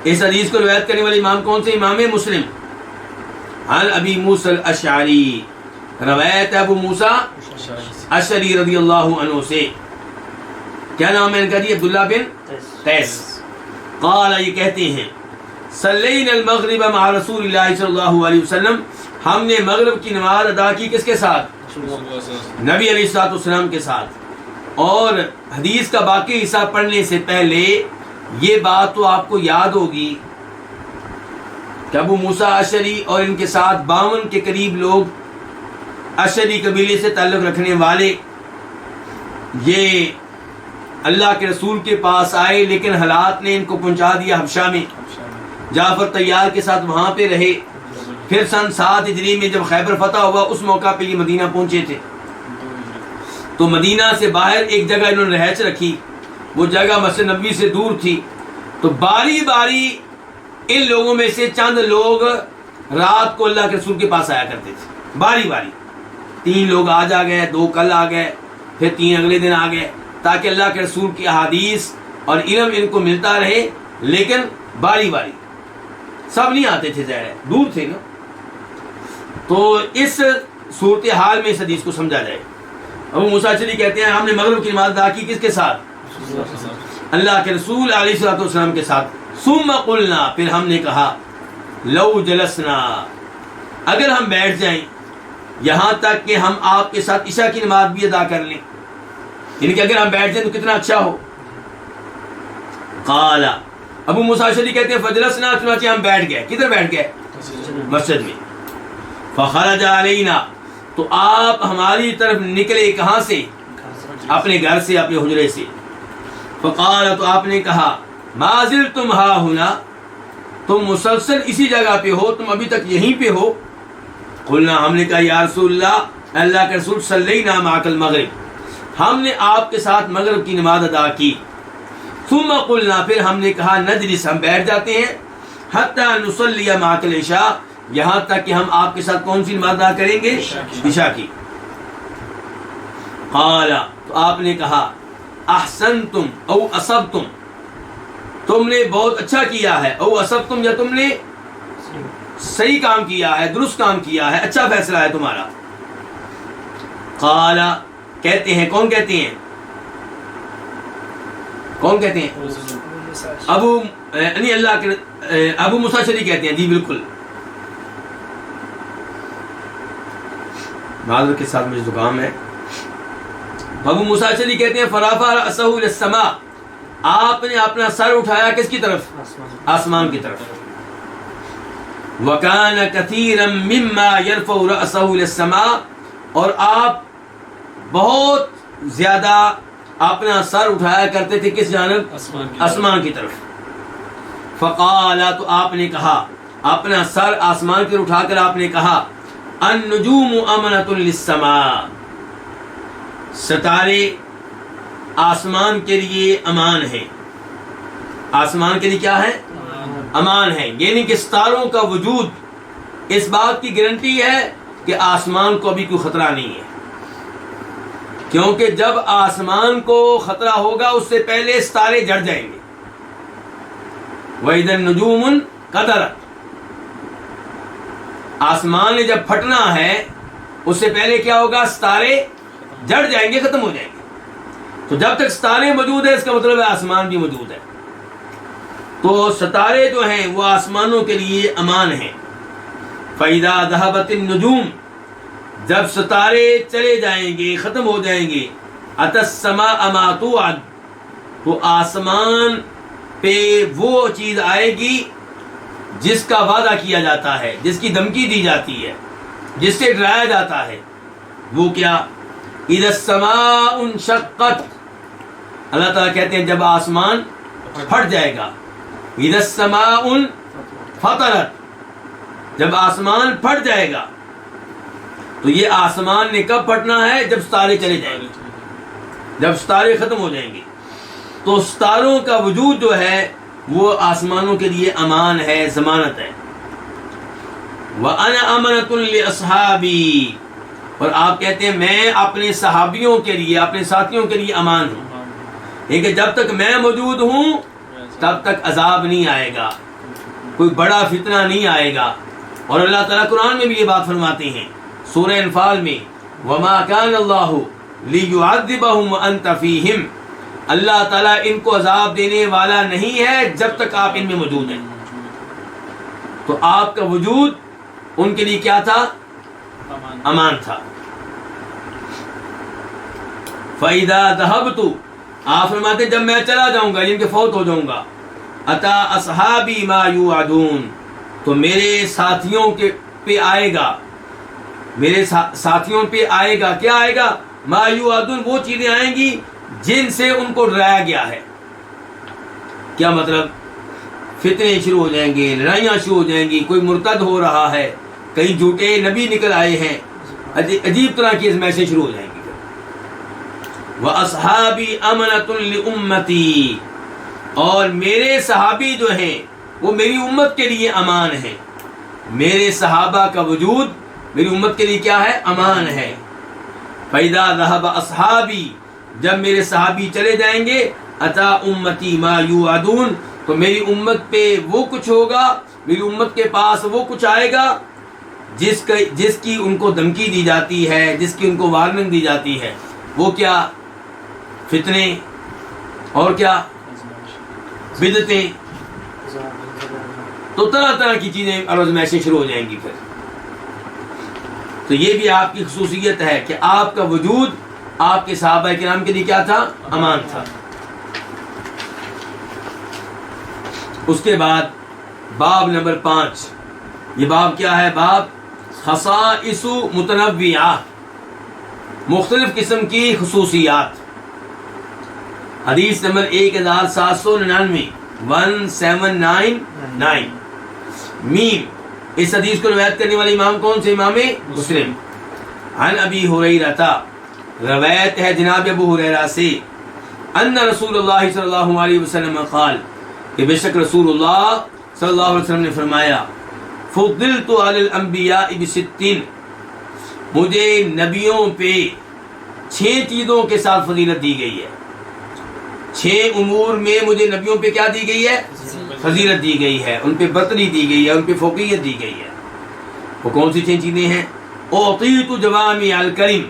اس حدیث کو روایت کرنے والے امام کون سے؟ امام مسلم۔ عن ابی موسیٰ الاشعری، روایت ابو موسیٰ اشعری رضی اللہ عنہ سے، کیا نام ہے ان کا جی؟ عبداللہ بن قیس۔ قال، یہ کہتے ہیں صلینا المغرب مع رسول اللہ صلی اللہ علیہ وسلم، ہم نے مغرب کی نماز ادا کی کس کے ساتھ؟ نبی علیہ الصلوۃ والسلام کے ساتھ۔ اور حدیث کا باقی حصہ پڑھنے سے پہلے یہ بات تو آپ کو یاد ہوگی کہ ابو موسیٰ اشعری اور ان کے ساتھ 52 کے قریب لوگ اشعری قبیلے سے تعلق رکھنے والے یہ اللہ کے رسول کے پاس آئے، لیکن حالات نے ان کو پہنچا دیا حبشہ میں۔ جعفر طیار کے ساتھ وہاں پہ رہے، پھر سن 7 ہجری میں جب خیبر فتح ہوا اس موقع پہ یہ مدینہ پہنچے تھے، تو مدینہ سے باہر ایک جگہ انہوں نے رہائش رکھی، وہ جگہ مسجد نبوی سے دور تھی۔ تو باری باری ان لوگوں میں سے چند لوگ رات کو اللہ کے رسول کے پاس آیا کرتے تھے، باری باری 3 لوگ آج آ گئے، 2 کل آ گئے، پھر 3 اگلے دن آ گئے، تاکہ اللہ کے رسول کی احادیث اور علم ان کو ملتا رہے، لیکن باری باری سب نہیں آتے تھے، ظاہر ہے دور تھے نا۔ تو اس صورتحال میں اس حدیث کو سمجھا جائے۔ ابو موسیٰ اشعری کہتے ہیں ہم نے مغرب کی نماز ادا کی کس کے ساتھ؟ اللہ کے رسول علیہ الصلوۃ والسلام کے ساتھ۔ ثم قلنا، پھر ہم نے کہا لو جلسنا، اگر ہم بیٹھ جائیں یہاں تک کہ ہم آپ کے ساتھ عشاء کی نماز بھی ادا کر لیں، یعنی کہ اگر ہم بیٹھ جائیں تو کتنا اچھا ہو۔ قال، ابو موسیٰ اشعری کہتے ہیں فجلسنا، چنانچہ ہم بیٹھ گئے۔ کدھر بیٹھ گئے؟ مسجد میں۔ فخرج علینا، تو آپ ہماری طرف نکلے، کہاں سے؟ اپنے گھر سے، اپنے حجرے سے۔ فقال، تو آپ نے کہا ما زلتم ہا ہنا، تم مسلسل اسی جگہ پہ ہو، تم ابھی تک یہیں پہ ہو؟ قلنا، ہم نے کہا یا رسول اللہ، اللہ کے رسول صلینا معک المغرب، ہم نے آپ کے ساتھ مغرب کی نماز ادا کی۔ ثم قلنا، پھر ہم نے کہا نجلس، ہم بیٹھ جاتے ہیں، حتی نصلی معک العشاء، یہاں تک کہ ہم آپ کے ساتھ کون سی نماز ادا کریں گے؟ عشاء کی۔ قال، تو آپ نے کہا احسنتم او اصبتم، تم نے بہت اچھا کیا ہے، او اصبتم، یا تم نے صحیح کام کیا ہے، درست کام کیا ہے، اچھا فیصلہ ہے تمہارا. قال، کہتے ہیں، کون کہتے ہیں؟ کون کہتے ہیں؟ اللہ کے ابو موسیٰ اشعری کہتے ہیں. جی بالکل. معذرت کے ساتھ مجھے زکام ہے. ابو موسیٰ اشعری کہتے ہیں فرفع رأسہ الی السماء، آپ نے اپنا سر اٹھایا کس کی طرف؟ آسمان کی طرف. وَكَانَ كَثِيرًا مِمَّا يَرْفَعُ رَأْسَهُ إِلَى السَّمَاء، اور آپ بہت زیادہ اپنا سر اٹھایا کرتے تھے کس جانب؟ آسمان کی طرف. فقال، تو آپ نے کہا، اپنا سر آسمان کی طرف اٹھا کر آپ نے کہا النجوم امنۃ للسماء، ستارے آسمان کے لیے امان ہیں. آسمان کے لیے کیا ہے؟ امان ہے. یعنی کہ ستاروں کا وجود اس بات کی گارنٹی ہے کہ آسمان کو ابھی کوئی خطرہ نہیں ہے، کیونکہ جب آسمان کو خطرہ ہوگا اس سے پہلے ستارے جڑ جائیں گے. وَإِذَا النُّجُومُ انْقَطَرَتْ، آسمان نے جب پھٹنا ہے اس سے پہلے کیا ہوگا؟ ستارے جڑ جائیں گے، ختم ہو جائیں گے. تو جب تک ستارے موجود ہیں اس کا مطلب ہے آسمان بھی موجود ہے. تو ستارے جو ہیں وہ آسمانوں کے لیے امان ہیں. فَإِذَا ذَهَبَتِ النُّجُومُ، جب ستارے چلے جائیں گے، ختم ہو جائیں گے، أَتَى السَّمَاءَ مَا تُوعَدُ، تو آسمان پہ وہ چیز آئے گی جس کا وعدہ کیا جاتا ہے، جس کی دھمکی دی جاتی ہے، جس سے ڈرایا جاتا ہے. وہ کیا؟ اذا السماء انشقت، اللہ تعالیٰ کہتے ہیں جب آسمان پھٹ جائے گا. اذا السماء فطرت، جب آسمان پھٹ جائے گا. تو یہ آسمان نے کب پھٹنا ہے؟ جب ستارے چلے جائیں گے، جب ستارے ختم ہو جائیں گے. تو ستاروں کا وجود جو ہے وہ آسمانوں کے لیے امان ہے، ضمانت ہے. وَأَنَا أَمَنَةٌ لِأَصْحَابِي، اور آپ کہتے ہیں میں اپنے صحابیوں کے لیے، اپنے ساتھیوں کے لیے امان ہوں. لیکن جب تک میں موجود ہوں تب تک عذاب نہیں آئے گا، کوئی بڑا فتنہ نہیں آئے گا. اور اللہ تعالیٰ قرآن میں بھی یہ بات فرماتے ہیں سورہ انفال میں، وَمَا كَانَ اللَّهُ لِيُعَذِّبَهُمْ وَأَنْتَ فِيهِمْ، اللہ تعالیٰ ان کو عذاب دینے والا نہیں ہے جب تک آپ ان میں موجود ہیں. تو آپ کا وجود ان کے لیے کیا تھا؟ امان تھا. فَإِذَا ذَهَبْتُ، آپ فرماتے ہیں جب میں چلا جاؤں گا، یعنی کہ فوت ہو جاؤں گا، أَتَى أَصْحَابِي مَا يُوعَدُونَ، تو میرے ساتھیوں کے پہ آئے گا، میرے ساتھیوں پہ آئے گا، کیا آئے گا؟ ما یوعدون، وہ چیزیں آئیں گی جن سے ان کو ڈرایا گیا ہے. کیا مطلب؟ فتنے شروع ہو جائیں گے، لڑائیاں شروع ہو جائیں گی، کوئی مرتد ہو رہا ہے، کئی جھوٹے نبی نکل آئے ہیں، عجیب طرح کی ازمائشیں شروع ہو جائیں گی. وَأَصْحَابِي أَمَنَةٌ لِأُمَّتِي، اور میرے صحابی جو ہیں وہ میری امت کے لیے امان ہیں. میرے صحابہ کا وجود میری امت کے لیے کیا ہے؟ امان ہے. فَإِذَا ذَهَبَ أَصْحَابِي، جب میرے صحابی چلے جائیں گے، أَتَى أُمَّتِي مَا يُوعَدُونَ، تو میری امت پہ وہ کچھ ہوگا، میری امت کے پاس وہ کچھ آئے گا جس کی ان کو دھمکی دی جاتی ہے، جس کی ان کو وارننگ دی جاتی ہے. وہ کیا؟ فتنے، اور کیا؟ بدعتیں. تو طرح طرح کی چیزیں اور آزمائشیں شروع ہو جائیں گی. پھر تو یہ بھی آپ کی خصوصیت ہے کہ آپ کا وجود آپ کے صحابہ کرام کے لیے کیا تھا؟ امان تھا. اس کے بعد باب نمبر 5، یہ باب کیا ہے؟ باب خصائص متنوعہ، مختلف قسم کی خصوصیات. حدیث نمبر 1799، 1799 میم. اس حدیث کو روایت کرنے والے امام کون سے؟ امام مسلم. عن ابی ہریرہ، روایت ہے جناب ابو ہریرہ سے، ان رسول اللہ صلی اللہ علیہ وسلم قال، کہ بے شک رسول اللہ صلی اللہ علیہ وسلم نے فرمایا، فضلت علی الانبیاء ب60، مجھے نبیوں پہ 6 چیزوں کے ساتھ فضیلت دی گئی ہے. 6 امور میں مجھے نبیوں پہ کیا دی گئی ہے؟ فضیلت دی گئی ہے، ان پہ برتری دی گئی ہے، ان پہ فوقیت دی گئی ہے۔ وہ کون سی 6 چیزیں ہیں؟ اعطیت جوامع الکلم،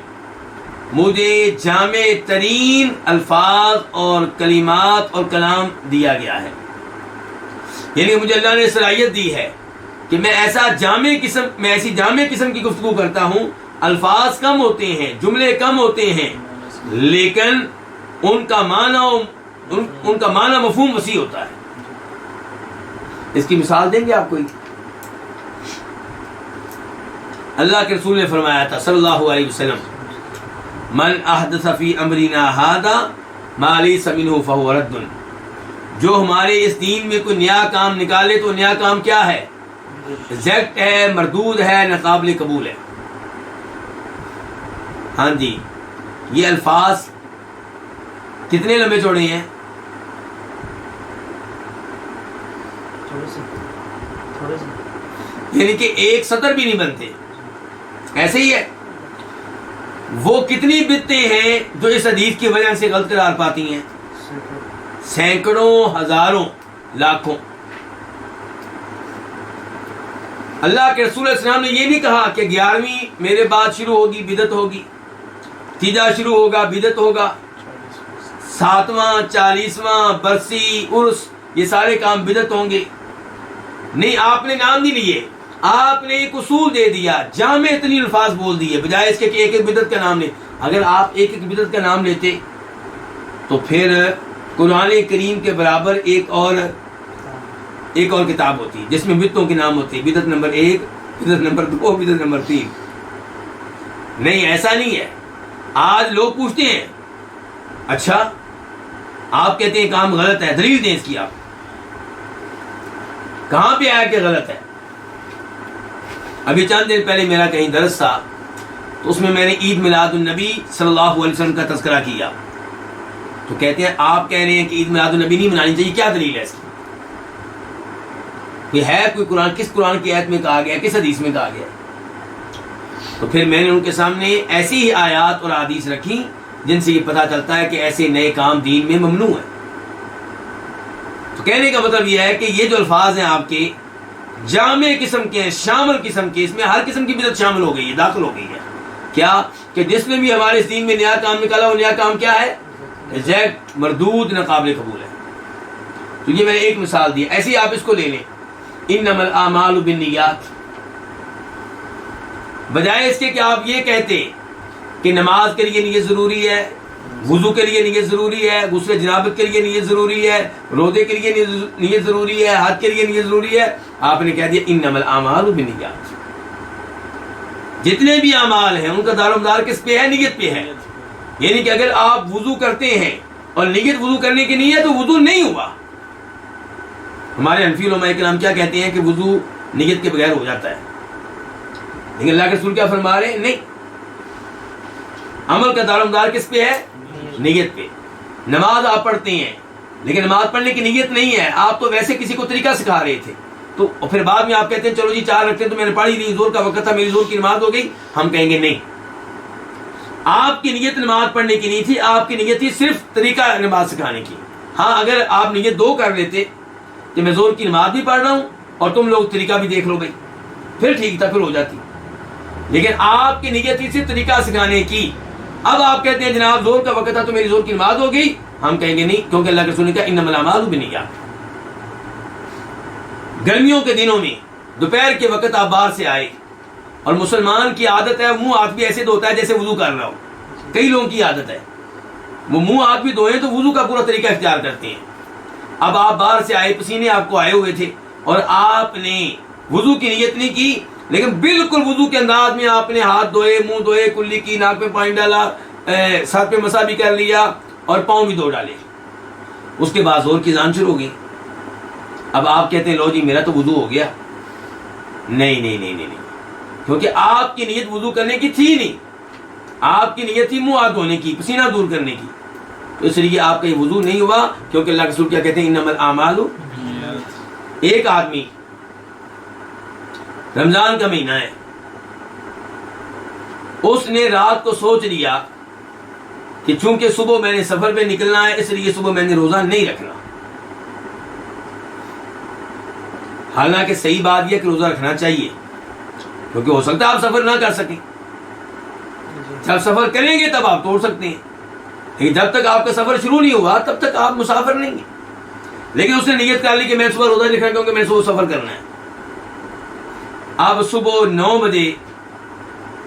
مجھے جامع ترین الفاظ اور کلمات اور کلام دیا گیا ہے، یعنی مجھے اللہ نے صلاحیت دی ہے کہ میں ایسی جامع قسم کی گفتگو کرتا ہوں، الفاظ کم ہوتے ہیں، جملے کم ہوتے ہیں، لیکن ان کا معنی مفہوم وسیع ہوتا ہے۔ اس کی مثال دیں گے آپ کوئی؟ اللہ کے رسول نے فرمایا تھا صلی اللہ علیہ وسلم، من احدث فی امرنا ھذا ما لیس منہ فہو رد، جو ہمارے اس دین میں کوئی نیا کام نکالے تو نیا کام کیا ہے؟ ریجیکٹ ہے، مردود ہے، ناقابل قبول ہے۔ ہاں جی، یہ الفاظ کتنے لمبے چوڑے ہیں؟ یعنی کہ ایک سطر بھی نہیں بنتے، ایسے ہی ہے۔ وہ کتنی بدعتیں ہیں جو اس حدیث کی وجہ سے غلط قرار پاتی ہیں؟ سینکڑوں، ہزاروں، لاکھوں۔ اللہ کے رسول صلی اللہ علیہ وسلم نے یہ نہیں کہا کہ 11ویں میرے بعد شروع ہوگی بدعت ہوگی، تیجا شروع ہوگا بدعت ہوگا، 7واں 40واں برسی عرس یہ سارے کام بدعت ہوں گے۔ نہیں، آپ نے نام نہیں لیے، آپ نے ایک اصول دے دیا، جامع اتنی الفاظ بول دیے، بجائے اس کے کہ ایک ایک بدعت کا نام لے۔ اگر آپ ایک ایک بدعت کا نام لیتے تو پھر قرآن کریم کے برابر ایک اور کتاب ہوتی جس میں بدعتوں کے نام ہوتے، بدعت نمبر 1، بدعت نمبر 2، بدعت نمبر 3۔ نہیں، ایسا نہیں ہے۔ آج لوگ پوچھتے ہیں اچھا آپ کہتے ہیں کام غلط ہے، دلیل دیں اس کی، آپ کہاں پہ آیا کہ غلط ہے؟ ابھی چند دن پہلے میرا کہیں درس تھا تو اس میں نے عید میلاد النبی صلی اللہ علیہ وسلم کا تذکرہ کیا، تو کہتے ہیں آپ کہہ رہے ہیں کہ عید میلاد النبی نہیں منانی چاہیے، کیا دلیل ہے اس کی؟ کوئی ہے کوئی قرآن، کس قرآن کی آیت میں کہا گیا، کس حدیث میں کہا گیا؟ تو پھر میں نے ان کے سامنے ایسی ہی آیات اور حدیث رکھی جن سے یہ پتہ چلتا ہے کہ ایسے نئے کام دین میں ممنوع ہیں۔ تو کہنے کا مطلب یہ ہے کہ یہ جو الفاظ ہیں آپ کے جامع قسم کے ہیں، شامل قسم کے، اس میں ہر قسم کی بدعت شامل ہو گئی ہے، داخل ہو گئی ہے۔ کیا کہ جس نے بھی ہمارے اس دین میں نیا کام نکالا وہ نیا کام کیا ہے؟ ریجیکٹ، مردود، ناقابل قبول ہے۔ تو یہ میں نے ایک مثال دی، ایسے ہی آپ اس کو لے لیں، انما الاعمال بالنیات، بجائے اس کے کہ آپ یہ کہتے کہ نماز کے لیے نیت ضروری ہے، وضو کے لیے نیت ضروری ہے، غسل جنابت کے لیے نیت ضروری ہے، روزے کے لیے نیت ضروری ہے، حج کے لیے نیت ضروری ہے، آپ نے کہہ دیا انما الاعمال بالنیات۔ جتنے بھی اعمال ہیں ان کا دار و مدار کس پہ ہے؟ نیت پہ ہے۔ یعنی کہ اگر آپ وضو کرتے ہیں اور نیت وضو کرنے کی نہیں ہے تو وضو نہیں ہوا۔ ہمارے حنفی علماء کرام کیا کہتے ہیں کہ وضو نیت کے بغیر ہو جاتا ہے، لیکن اللہ کے رسول کیا فرما رہے ہیں؟ نہیں، عمل کا دار و مدار کس پہ ہے؟ نیت پہ۔ نماز آپ پڑھتے ہیں لیکن نماز پڑھنے کی نیت نہیں ہے، آپ تو ویسے کسی کو طریقہ سکھا رہے تھے، تو پھر بعد میں آپ کہتے ہیں چلو جی 4 رکھتے ہیں تو میں نے پڑھی نہیں، زور کا وقت تھا، میری زور کی نماز ہو گئی۔ ہم کہیں گے نہیں، آپ کی نیت نماز پڑھنے کی نہیں تھی، آپ کی نیت تھی صرف طریقہ نماز سکھانے کی۔ ہاں اگر آپ نیت 2 کر لیتے کہ میں زور کی نماز بھی پڑھ رہا ہوں اور تم لوگ طریقہ بھی دیکھ لو بھائی، پھر ٹھیک تھا، پھر ہو جاتی، لیکن آپ کی نیت تھی صرف طریقہ سکھانے کی۔ اب آپ کہتے ہیں جناب زور کا وقت تھا تو میری زور کی نماز ہو گئی، ہم کہیں گے نہیں، کیونکہ اللہ کے رسول نے کہا انما الاعمال بالنیات۔ گرمیوں کے دنوں میں دوپہر کے وقت آپ باہر سے آئے اور مسلمان کی عادت ہے منہ ہاتھ بھی ایسے دھوتا ہے جیسے وضو کر رہا ہو، کئی لوگوں کی عادت ہے وہ منہ ہاتھ بھی دھوئیں تو وضو کا پورا طریقہ اختیار کرتے ہیں۔ اب آپ باہر سے آئے، پسینے آپ کو آئے ہوئے تھے اور آپ نے وضو کی نیت نہیں کی، لیکن بالکل وضو کے انداز میں آپ نے ہاتھ دھوئے، منہ دھوئے، کلی کی، ناک میں پانی ڈالا، سر پہ مسا بھی کر لیا اور پاؤں بھی دھو ڈالے، اس کے بعد زور کی اذان شروع ہو گئی۔ اب آپ کہتے ہیں لو جی میرا تو وضو ہو گیا۔ نہیں نہیں نہیں نہیں، کیونکہ آپ کی نیت وضو کرنے کی تھی نہیں، آپ کی نیت تھی منہ ہاتھ دھونے کی، پسینہ دور کرنے کی، تو اس لیے آپ کا یہ وضو نہیں ہوا، کیونکہ اللہ کے رسول کیا کہتے ہیں انما الاعمال۔ ایک آدمی، رمضان کا مہینہ ہے، اس نے رات کو سوچ لیا کہ چونکہ صبح میں نے سفر پہ نکلنا ہے اس لیے صبح میں نے روزہ نہیں رکھنا. حالانکہ صحیح بات یہ کہ روزہ رکھنا چاہیے، کیونکہ ہو سکتا ہے آپ سفر نہ کر سکیں. جب سفر کریں گے تب آپ توڑ سکتے ہیں، لیکن جب تک آپ کا سفر شروع نہیں ہوا تب تک آپ مسافر نہیں ہیں. لیکن اس نے نیت کر لی کہ میں صبح روزہ نہیں رکھنا کیونکہ میں صبح سفر کرنا ہے. اب صبح 9 بجے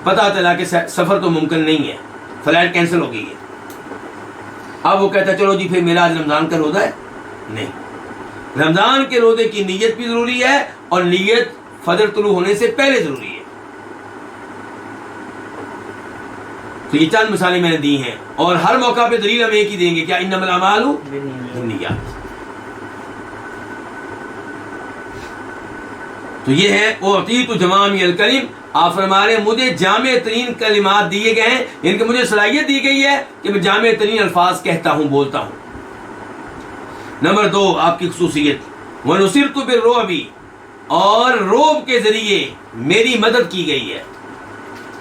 پتہ چلا کہ سفر تو ممکن نہیں ہے، فلائٹ کینسل ہو گئی ہے. اب وہ کہتا ہے چلو جی پھر میرا آج رمضان کا روزہ ہے. نہیں، رمضان کے روزے کی نیت بھی ضروری ہے اور نیت فجر طلوع ہونے سے پہلے ضروری ہے. تو یہ چند مثالیں میں نے دی ہیں، اور ہر موقع پہ دلیل ہم ایک ہی دیں گے، کیا انما الاعمال بالنیات. تو یہ ہے اعطیت جوامع الکلم. آپ فرما رہے ہیں مجھے جامع ترین کلمات دیے گئے ہیں، یعنی کہ مجھے صلاحیت دی گئی ہے کہ میں جامع ترین الفاظ کہتا ہوں، بولتا ہوں. نمبر 2 آپ کی خصوصیت وَنُصِرْتُ بِالرُّعْبِ، اور روب کے ذریعے میری مدد کی گئی ہے.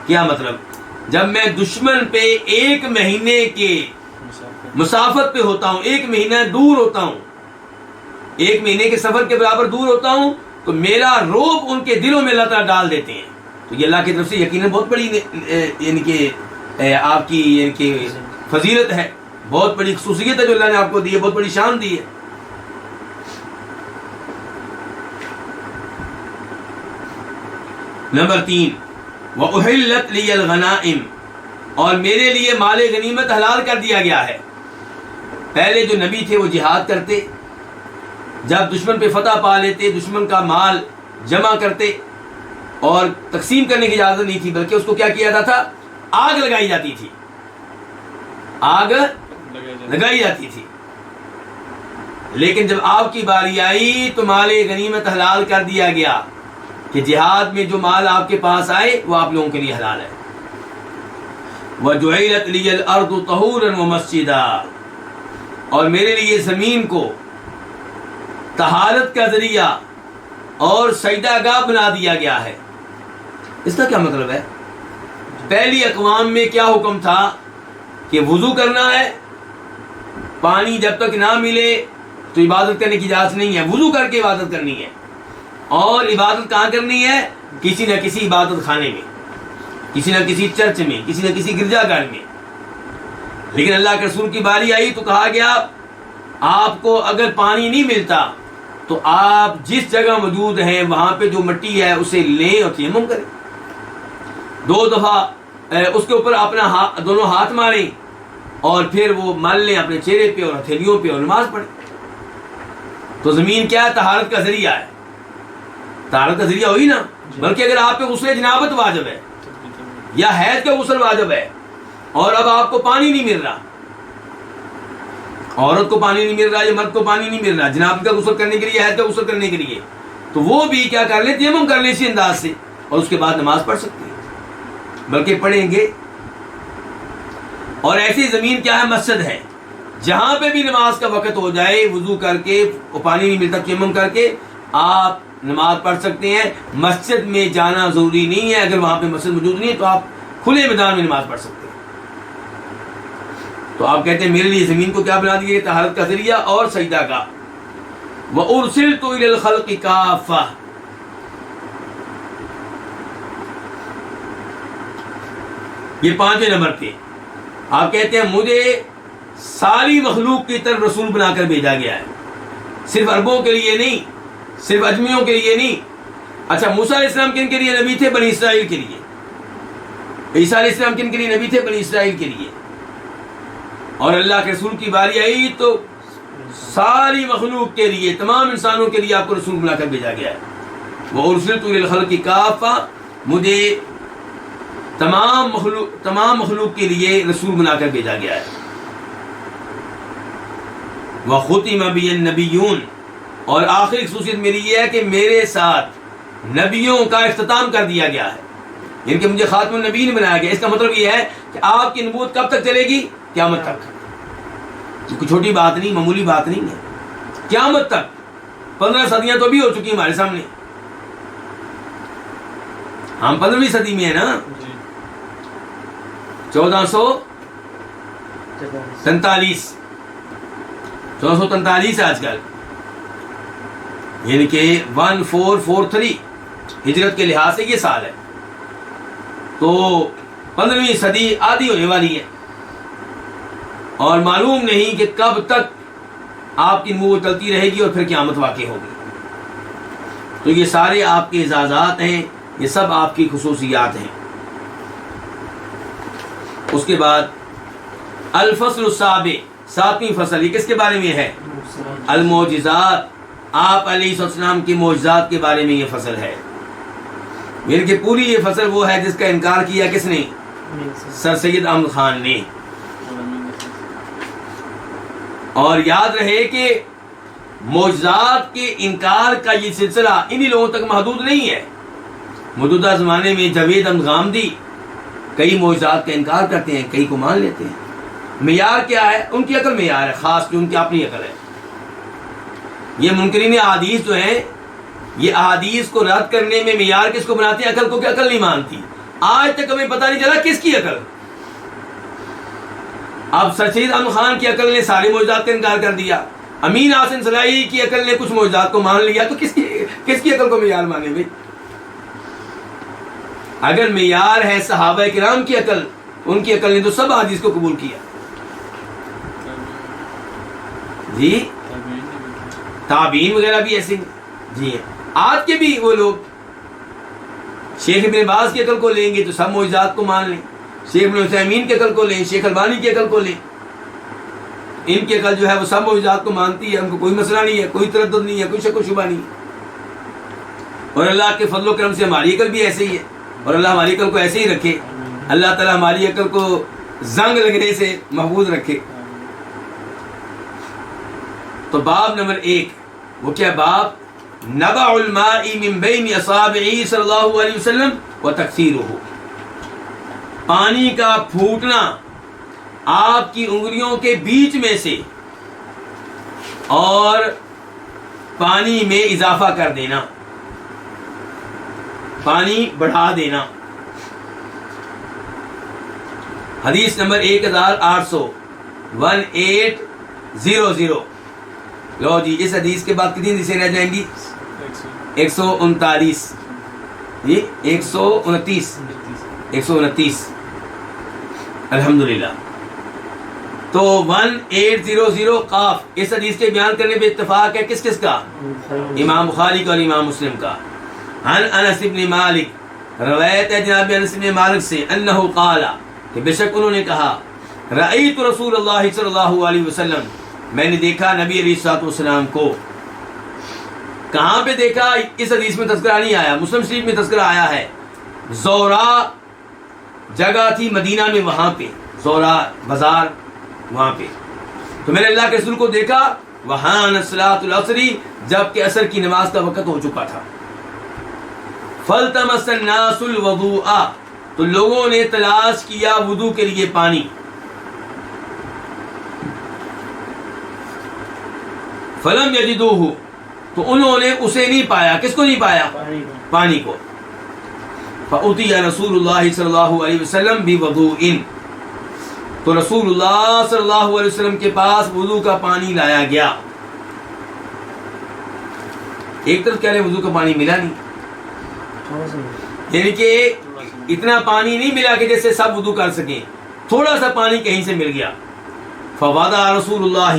کیا مطلب؟ جب میں دشمن پہ 1 مہینے کے مسافت پہ ہوتا ہوں، 1 مہینہ دور ہوتا ہوں، 1 مہینے کے سفر کے برابر دور ہوتا ہوں، تو میرا روب ان کے دلوں میں اللہ تعالیٰ ڈال دیتے ہیں. تو یہ اللہ کی طرف سے یقیناً بہت بڑی یعنی کہ آپ کی یعنی کہ فضیلت ہے، بہت بڑی خصوصیت ہے جو اللہ نے آپ کو دی ہے، بہت بڑی شان دی ہے. نمبر 3 وَأُحِلَّتْ لِيَ الْغَنَائِمُ، اور میرے لیے مال غنیمت حلال کر دیا گیا ہے. پہلے جو نبی تھے وہ جہاد کرتے، جب دشمن پہ فتح پا لیتے دشمن کا مال جمع کرتے، اور تقسیم کرنے کی اجازت نہیں تھی بلکہ اس کو کیا کیا جاتا تھا، آگ لگائی جاتی تھی، آگ لگائی جاتی تھی. لیکن جب آپ کی باری آئی تو مال غنیمت حلال کر دیا گیا کہ جہاد میں جو مال آپ کے پاس آئے وہ آپ لوگوں کے لیے حلال ہے. وَجُعِلَتْ لِيَ الْأَرْضُ طَهُورًا وَمَسْجِدًا، اور میرے لیے زمین کو طہارت کا ذریعہ اور سجدہ گاہ بنا دیا گیا ہے. اس کا کیا مطلب ہے؟ پہلی اقوام میں کیا حکم تھا کہ وضو کرنا ہے، پانی جب تک نہ ملے تو عبادت کرنے کی اجازت نہیں ہے، وضو کر کے عبادت کرنی ہے. اور عبادت کہاں کرنی ہے؟ کسی نہ کسی عبادت خانے میں، کسی نہ کسی چرچ میں، کسی نہ کسی گرجا گھر میں. لیکن اللہ کے رسول کی باری آئی تو کہا گیا آپ کو اگر پانی نہیں ملتا تو آپ جس جگہ موجود ہیں وہاں پہ جو مٹی ہے اسے لیں اور تیمم کریں. 2 دفعہ اس کے اوپر اپنا دونوں ہاتھ ماریں اور پھر وہ مل لیں اپنے چہرے پہ اور ہتھیلیوں پہ اور نماز پڑھیں. تو زمین کیا ہے؟ طہارت کا ذریعہ ہے. طہارت کا ذریعہ ہوئی نا. بلکہ اگر آپ پہ غسل جنابت واجب ہے یا حیض کا غسل واجب ہے اور اب آپ کو پانی نہیں مل رہا، عورت کو پانی نہیں مل رہا یا مرد کو پانی نہیں مل رہا جنابت کا غسل کرنے کے لیے، حیض کا غسل کرنے کے لیے، تو وہ بھی کیا کر لیں؟ تیمم کر لیں اسی انداز سے، اور اس کے بعد نماز پڑھ سکتے ہیں، بلکہ پڑھیں گے. اور ایسی زمین کیا ہے؟ مسجد ہے. جہاں پہ بھی نماز کا وقت ہو جائے وضو کر کے، پانی نہیں ملتا تیمم کر کے آپ نماز پڑھ سکتے ہیں. مسجد میں جانا ضروری نہیں ہے، اگر وہاں پہ مسجد موجود نہیں ہے تو آپ کھلے میدان میں نماز پڑھ سکتے ہیں. تو آپ کہتے ہیں میرے لیے زمین کو کیا بنا دیے؟ طہارت کا ذریعہ اور سجدہ گاہ. وَأُرْسِلْتُ إِلَى الْخَلْقِ كَافَّةً، یہ 5ویں نمبر پہ آپ کہتے ہیں مجھے ساری مخلوق کی طرف رسول بنا کر بھیجا گیا ہے، صرف عربوں کے لیے نہیں، صرف اجمیوں کے لیے نہیں. اچھا موسیٰ علیہ السلام کن کے لیے نبی تھے؟ بنی اسرائیل کے لیے. عیسیٰ علیہ السلام کن کے لیے نبی تھے؟ بنی اسرائیل کے لیے. اور اللہ کے رسول کی باری آئی تو ساری مخلوق کے لیے، تمام انسانوں کے لیے آپ کو رسول بنا کر بھیجا گیا ہے. وَأُرْسِلْتُ إِلَى الْخَلْقِ كَافَّةً، مجھے تمام مخلوق کے لیے رسول بنا کر بھیجا گیا ہے. وَخُتِمَ بِيَ النَّبِيُّونَ، اور آخری خصوصیت میری یہ ہے کہ میرے ساتھ نبیوں کا اختتام کر دیا گیا ہے، یعنی کہ مجھے خاتم النبیین بنایا گیا. اس کا مطلب یہ ہے کہ آپ کی نبوت کب تک چلے گی؟ قیامت تک. کوئی چھوٹی بات نہیں، معمولی بات نہیں ہے، قیامت تک. 15 صدیاں تو بھی ہو چکی ہمارے سامنے، ہم 15ویں صدی میں ہیں نا. 1400 43 1443 ہے آج کل، یعنی کہ 1443 ہجرت کے لحاظ سے یہ سال ہے، تو 15ویں صدی آدھی ہونے والی ہے، اور معلوم نہیں کہ کب تک آپ کی نبوت چلتی رہے گی اور پھر قیامت واقع ہوگی۔ تو یہ سارے آپ کے اعزازات ہیں، یہ سب آپ کی خصوصیات ہیں۔ اس کے بعد الفصل السابع، 7ویں فصل، یہ کس کے بارے میں ہے؟ المعجزات، آپ علیہ السلام کی معجزات کے بارے میں یہ فصل ہے، یعنی کہ پوری یہ فصل وہ ہے جس کا انکار کیا کس نے؟ سر سید احمد خان نے۔ اور یاد رہے کہ معجزات کے انکار کا یہ سلسلہ انہی لوگوں تک محدود نہیں ہے، موجودہ زمانے میں جاوید احمد غامدی کئی معجزات کا انکار کرتے ہیں، کئی کو مان لیتے ہیں۔ معیار کیا ہے؟ ان کی عقل معیار ہے خاص، جو ان کی اپنی عقل ہے۔ یہ منکرین احادیث جو ہیں، یہ احادیث کو رد کرنے میں معیار کس کو بناتے ہیں؟ عقل کو، کہ عقل نہیں مانتی۔ آج تک ہمیں پتہ نہیں چلا کس کی عقل۔ اب سر سید احمد خان کی عقل نے سارے معجزات کا انکار کر دیا، امین حسن صلاحی کی عقل نے کچھ معجزات کو مان لیا، تو کس کی عقل کو معیار مانے بھائی؟ اگر معیار ہے صحابہ کرام کی عقل، ان کی عقل نے تو سب حدیث کو قبول کیا۔ جی تابعین وغیرہ بھی ایسے ہیں، جی آج کے بھی وہ لوگ شیخ ابن باز کی عقل کو لیں گے تو سب معجزات کو مان لیں، شیخ ابن عثیمین کی عقل کو لیں، شیخ البانی کی عقل کو لیں، ان کی عقل جو ہے وہ سب معجزات کو مانتی ہے، ان کو کوئی مسئلہ نہیں ہے، کوئی تردد نہیں ہے، کوئی شک و شبہ نہیں ہے۔ اور اللہ کے فضل و کرم سے ہماری عقل بھی ایسے ہی ہے، اور اللہ ہماری عقل کو ایسے ہی رکھے، اللہ تعالیٰ ہماری عقل کو زنگ لگنے سے محفوظ رکھے۔ تو باب نمبر 1 وہ کیا؟ باب نبع الماء من بین اصابعہ صلی اللہ علیہ وسلم وتکثیرہ، پانی کا پھوٹنا آپ کی انگلیوں کے بیچ میں سے اور پانی میں اضافہ کر دینا، پانی بڑھا دینا۔ حدیث نمبر 1800 لو جی، اس حدیث کے بعد کتنی حدیثیں رہ جائیں گی؟ 139 جی 129 الحمدللہ۔ تو 1800 قاف، اس حدیث کے بیان کرنے پہ اتفاق ہے کس کس کا؟ امام بخاری کا اور امام مسلم کا۔ عن انس بن مالک، روایت ہے جناب انس بن مالک سے، انہ قال، کہ بے شک انہوں نے کہا، رأیت رسول اللہ صلی اللہ علیہ وسلم، میں نے دیکھا نبی علیہ الصلوۃ والسلام کو۔ کہاں پہ دیکھا؟ اس حدیث میں تذکرہ نہیں آیا، مسلم شریف میں تذکرہ آیا ہے۔ زورا جگہ تھی مدینہ میں، وہاں پہ زورا بازار، وہاں پہ تو میں نے اللہ کے رسول کو دیکھا، وہاں صلاۃ العصر، جب کہ عصر کی نماز کا وقت ہو چکا تھا۔ فالتمس الناس الوضوء، تو لوگوں نے تلاش کیا وضو کے لیے پانی۔ فلم یجدوہ، تو انہوں نے اسے نہیں پایا۔ کس کو نہیں پایا؟ پانی کو۔ فأتی رسول اللہ صلی اللہ علیہ وسلم بوضوء، تو رسول اللہ صلی اللہ علیہ وسلم کے پاس وضو کا پانی لایا گیا۔ ایک طرف کہہ رہے وضو کا پانی ملا نہیں، یعنی کہ اتنا پانی نہیں ملا کہ جیسے سب وضو کر سکیں، تھوڑا سا پانی کہیں سے مل گیا۔ فوضع رسول اللہ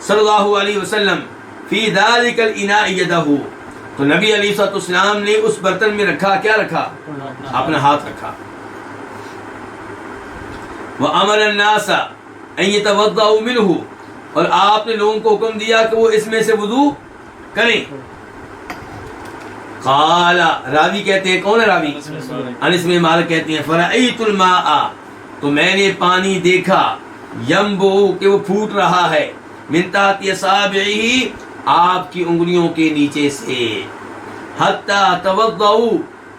صلی اللہ علیہ وسلم فی ذلک الاناء یدہ، تو نبی علیہ الصلوۃ والسلام نے اس برتن میں رکھا، کیا رکھا؟ اپنا ہاتھ رکھا۔ وَأَمَرَ النَّاسَ أَن يَتَوَضَّؤُوا مِنْهُ، اور آپ نے لوگوں کو حکم دیا کہ وہ اس میں سے وضو کریں۔ قال، راوی کہتے ہیں، کون ہے راوی؟ انس بن مالک کہتے ہیں، فَرَأَيْتُ الْمَاءَ، تو میں نے پانی دیکھا، يَنبُعُ، کہ وہ پھوٹ رہا ہے، مِن تحت اصابعہ، آپ کی انگلیوں کے نیچے سے، حتی توضؤ،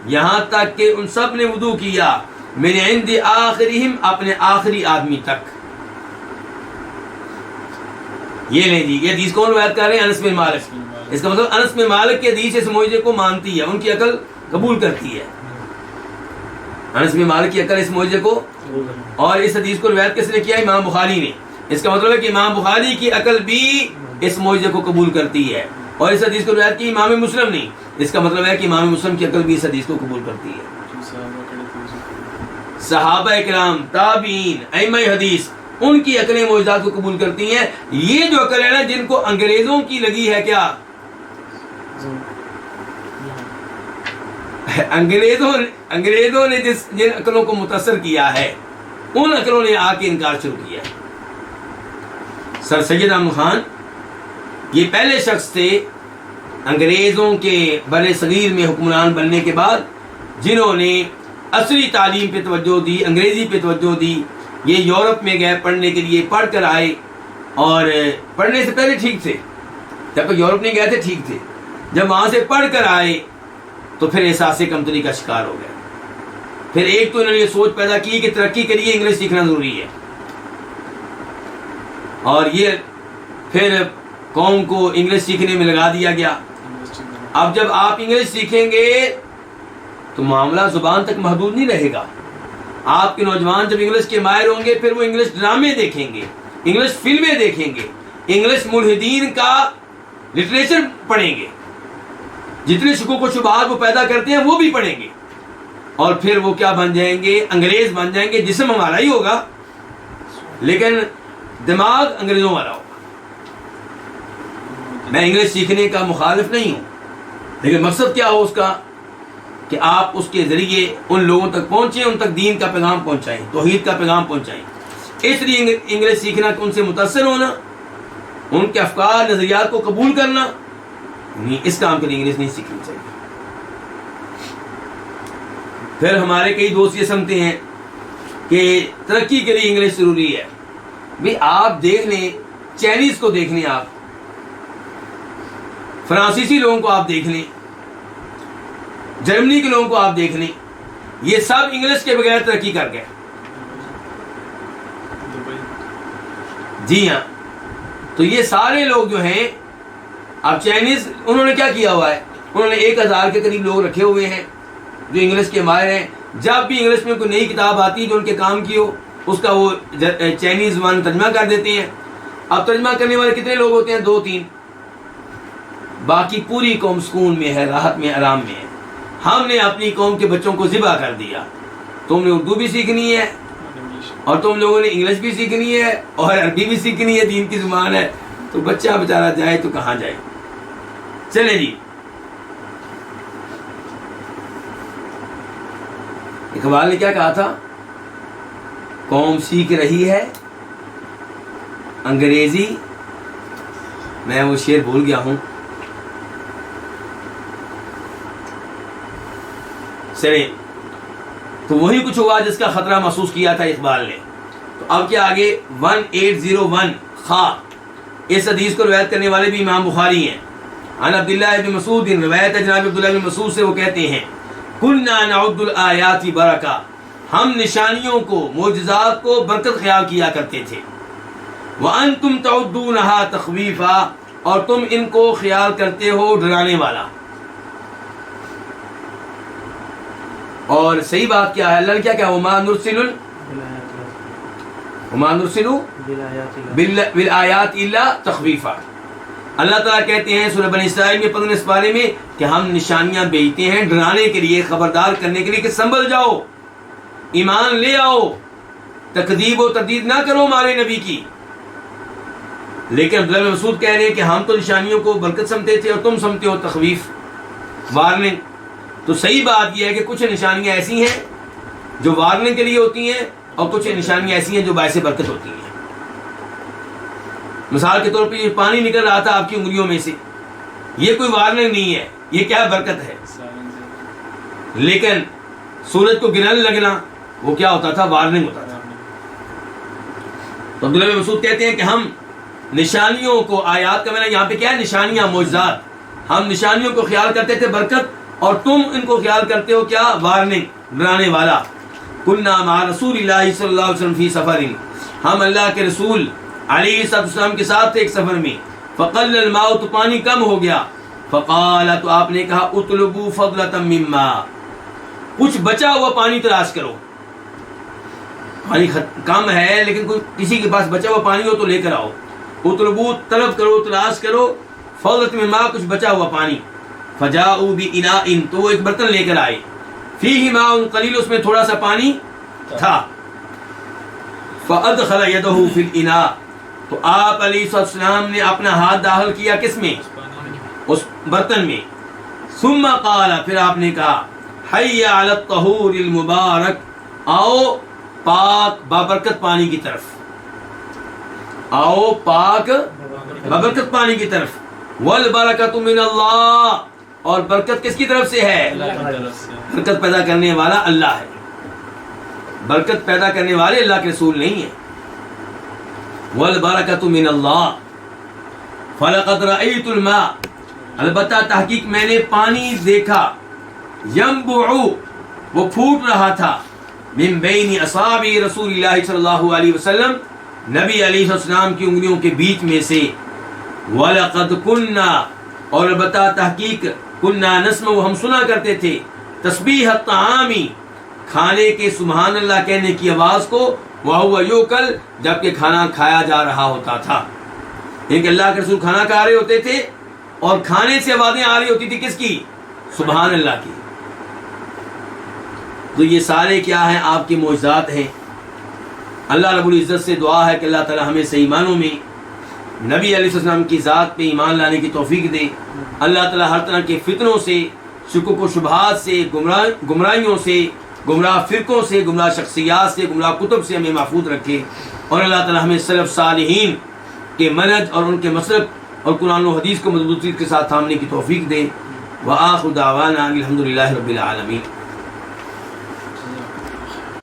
یہاں تک کہ ان سب نے وضو کیا، من عند آخرہم، اپنے آخری آدمی تک۔ یہ لیں جی، یہ حدیث کون روایت کر رہے ہیں؟ انس بن مالک۔ اس کا مطلب انس بن مالک کی حدیث اس معجزے کو مانتی ہے، ان کی عقل قبول کرتی ہے۔ انس بن مالک کی عقل اس معجزے کو، اور اس حدیث کو روایت کس نے کیا؟ امام بخاری نے۔ اس کا مطلب ہے کہ امام بخاری کی عقل بھی اس معجزے کو قبول کرتی ہے، اور اس حدیث کو روایت کی امام مسلم نے۔ اس کا مطلب ہے کہ امام مسلم کی عقل بھی اس حدیث کو قبول کرتی ہے۔ صحابہ کرام، تابعین، ائمہ حدیث، ان کی عقلیں معجزات کو قبول کرتی ہیں۔ یہ جو عقل ہے نا جن کو انگریزوں کی لگی ہے، کیا انگریزوں نے جن عقلوں کو متاثر کیا ہے، ان عقلوں نے آ کے انکار شروع کیا ہے۔ سر سید احمد خان یہ پہلے شخص تھے انگریزوں کے بر صغیر میں حکمران بننے کے بعد جنہوں نے عصری تعلیم پہ توجہ دی، انگریزی پہ توجہ دی۔ یہ یورپ میں گئے پڑھنے کے لیے، پڑھ کر آئے، اور پڑھنے سے پہلے ٹھیک تھے، جب تک یورپ نہیں گئے تھے ٹھیک تھے، جب وہاں سے پڑھ کر آئے تو پھر احساس کمتری کا شکار ہو گئے۔ پھر ایک تو انہوں نے یہ سوچ پیدا کی کہ ترقی کے لیے انگلش سیکھنا ضروری ہے، اور یہ پھر قوم کو انگلش سیکھنے میں لگا دیا گیا۔ اب جب آپ انگلش سیکھیں گے تو معاملہ زبان تک محدود نہیں رہے گا۔ آپ کے نوجوان جب انگلش کے ماہر ہوں گے پھر وہ انگلش ڈرامے دیکھیں گے، انگلش فلمیں دیکھیں گے، انگلش ملحدین کا لٹریچر پڑھیں گے، جتنے شکوک و شبہات وہ پیدا کرتے ہیں وہ بھی پڑھیں گے، اور پھر وہ کیا بن جائیں گے؟ انگریز بن جائیں گے۔ جسم ہمارا ہی ہوگا لیکن دماغ انگریزوں والا ہوگا۔ میں انگلش سیکھنے کا مخالف نہیں ہوں، لیکن مقصد کیا ہو اس کا کہ آپ اس کے ذریعے ان لوگوں تک پہنچیں، ان تک دین کا پیغام پہنچائیں، توحید کا پیغام پہنچائیں۔ اس لیے انگلش سیکھنا، ان سے متاثر ہونا، ان کے افکار نظریات کو قبول کرنا، اس کام کے لیے انگلش نہیں سیکھنی چاہیے۔ پھر ہمارے کئی دوست یہ سمجھتے ہیں کہ ترقی کے لیے انگلش ضروری ہے۔ بھی آپ دیکھ لیں، چائنیز کو دیکھ لیں، آپ فرانسیسی لوگوں کو آپ دیکھ لیں، جرمنی کے لوگوں کو آپ دیکھ لیں، یہ سب انگلش کے بغیر ترقی کر گئے۔ جی ہاں، تو یہ سارے لوگ جو ہیں، اب چائنیز انہوں نے کیا کیا ہوا ہے؟ انہوں نے 1000 کے قریب لوگ رکھے ہوئے ہیں جو انگلش کے ماہر ہیں۔ جب بھی انگلش میں کوئی نئی کتاب آتی ہے جو ان کے کام کی ہو، اس کا وہ چائنیز زبان ترجمہ کر دیتے ہیں۔ اب ترجمہ کرنے والے کتنے لوگ ہوتے ہیں؟ 2-3، باقی پوری قوم سکون میں ہے، راحت میں، آرام میں ہے۔ ہم نے اپنی قوم کے بچوں کو ذبح کر دیا۔ تم نے اردو بھی سیکھنی ہے، اور تم لوگوں نے انگلش بھی سیکھنی ہے، اور عربی بھی سیکھنی ہے، دین کی زبان ہے، تو بچہ بیچارہ جائے تو کہاں جائے؟ چلے جی، اقبال نے کیا کہا تھا؟ قوم سیکھ رہی ہے انگریزی، میں وہ شعر بھول گیا ہوں، چلے تو وہی کچھ ہوا جس کا خطرہ محسوس کیا تھا اقبال نے۔ تو اب کیا آگے 1801 خا، اس حدیث کو روایت کرنے والے بھی امام بخاری ہیں۔ عن عبداللہ بن مسعود، روایت ہے جناب عبداللہ بن مسعود سے، وہ کہتے ہیں کنا نعد الآیات برکہ، ہم نشانیوں کو، معجزات کو برکت خیال کیا کرتے تھے۔ وانتم تعدونها تخویفا، اور تم ان کو خیال کرتے ہو ڈرانے والا۔ اور صحیح بات کیا ہے؟ اللہ نے کیا کہا؟ وما نرسل بالآیات الا تخویفا۔ اللہ تعالیٰ کہتے ہیں سورہ بنی اسرائیل میں 15 پارے میں کہ ہم نشانیاں بھیجتے ہیں ڈرانے کے لیے، خبردار کرنے کے لیے کہ سنبھل جاؤ، ایمان لے آؤ، تکذیب و تردید نہ کرو ہمارے نبی کی۔ لیکن عبداللہ بن مسعود کہہ رہے ہیں کہ ہم تو نشانیوں کو برکت سمجھتے تھے اور تم سمجھتے ہو تخویف، وارننگ۔ تو صحیح بات یہ ہے کہ کچھ نشانیاں ایسی ہیں جو وارننگ کے لیے ہوتی ہیں، اور کچھ نشانیاں ایسی ہیں جو باعث برکت ہوتی ہیں۔ مثال کے طور پہ یہ پانی نکل رہا تھا آپ کی انگلیوں میں سے، یہ کوئی وارننگ نہیں ہے، یہ کیا برکت ہے۔ لیکن سورج کو گرنے لگنا وہ کیا ہوتا تھا؟ وارننگ ہوتا تھا۔ تو عبداللہ بن مسعود کہتے ہیں کہ ہم نشانیوں کو، آیات کا معنی یہاں پہ کیا ہے؟ نشانیاں، معجزات، ہم نشانیوں کو خیال کرتے تھے برکت، اور تم ان کو خیال کرتے ہو کیا؟ وارننگ، ڈرانے والا۔ کنا مع رسول اللہ صلی اللہ علیہ وسلم فی سفر، ہم اللہ کے رسول علیہ السلام کے ساتھ تھے ایک سفر میں۔ فقل الماء، تو پانی کم ہو گیا۔ فقال، تو آپ نے کہا اطلبوا فضلة مما، کچھ بچا ہوا پانی تلاش کرو. پانی کم ہے لیکن کسی کے پاس بچا ہوا پانی ہو تو لے کر آؤ. اطلبوا طلب کرو تلاش کرو فضلۃ من ماء کچھ بچا ہوا پانی. فجاؤوا بإناء تو وہ ایک برتن لے کر آئے. فیہ ماء قلیل اس میں تھوڑا سا پانی تھا. فادخل یدہ فی الاناء تو آپ علیہ السلام نے اپنا ہاتھ داخل کیا کس میں؟ اس برتن میں. ثم قال پھر آپ نے کہا حی علی الطہور المبارک آؤ پاک بابرکت پانی کی طرف. آؤ پاک بابرکت پانی کی طرف. والبرکۃ من اللہ اور برکت کس کی طرف سے ہے؟ برکت پیدا کرنے والا اللہ ہے. برکت پیدا کرنے والے اللہ کے رسول نہیں ہیں. والبرکۃ من اللہ فلقد رأیت الماء البتہ تحقیق میں نے پانی دیکھا. ینبع وہ پھوٹ رہا تھا. من بین اصابع رسول اللہ صلی اللہ علیہ وسلم نبی علیہ السلام کی انگلیوں کے بیچ میں سے. وَلَقَدْ كُنَّا اور البتہ تحقیق کننا نسمع ہم سنا کرتے تھے تسبیح الطعام کھانے کے سبحان اللہ کہنے کی آواز کو. وَهُوَ يُؤْكَلُ جبکہ کھانا کھایا جا رہا ہوتا تھا. یعنی کہ اللہ کے رسول کھانا کھا رہے ہوتے تھے اور کھانے سے آوازیں آ رہی ہوتی تھی کس کی؟ سبحان اللہ کی. تو یہ سارے کیا ہیں؟ آپ کے معجزات ہیں. اللہ رب العزت سے دعا ہے کہ اللہ تعالی ہمیں صحیح معنوں میں نبی علیہ السلام کی ذات پہ ایمان لانے کی توفیق دے. اللہ تعالی ہر طرح کے فتنوں سے، شکوک و شبہات سے، گمراہیوں سے، گمراہ فرقوں سے، گمراہ شخصیات سے، گمراہ کتب سے ہمیں محفوظ رکھے. اور اللہ تعالی ہمیں سلف صالحین کے منہج اور ان کے مسلک اور قرآن و حدیث کو مضبوطی کے ساتھ تھامنے کی توفیق دے. وآخر دعوانا الحمدللہ رب العالمین.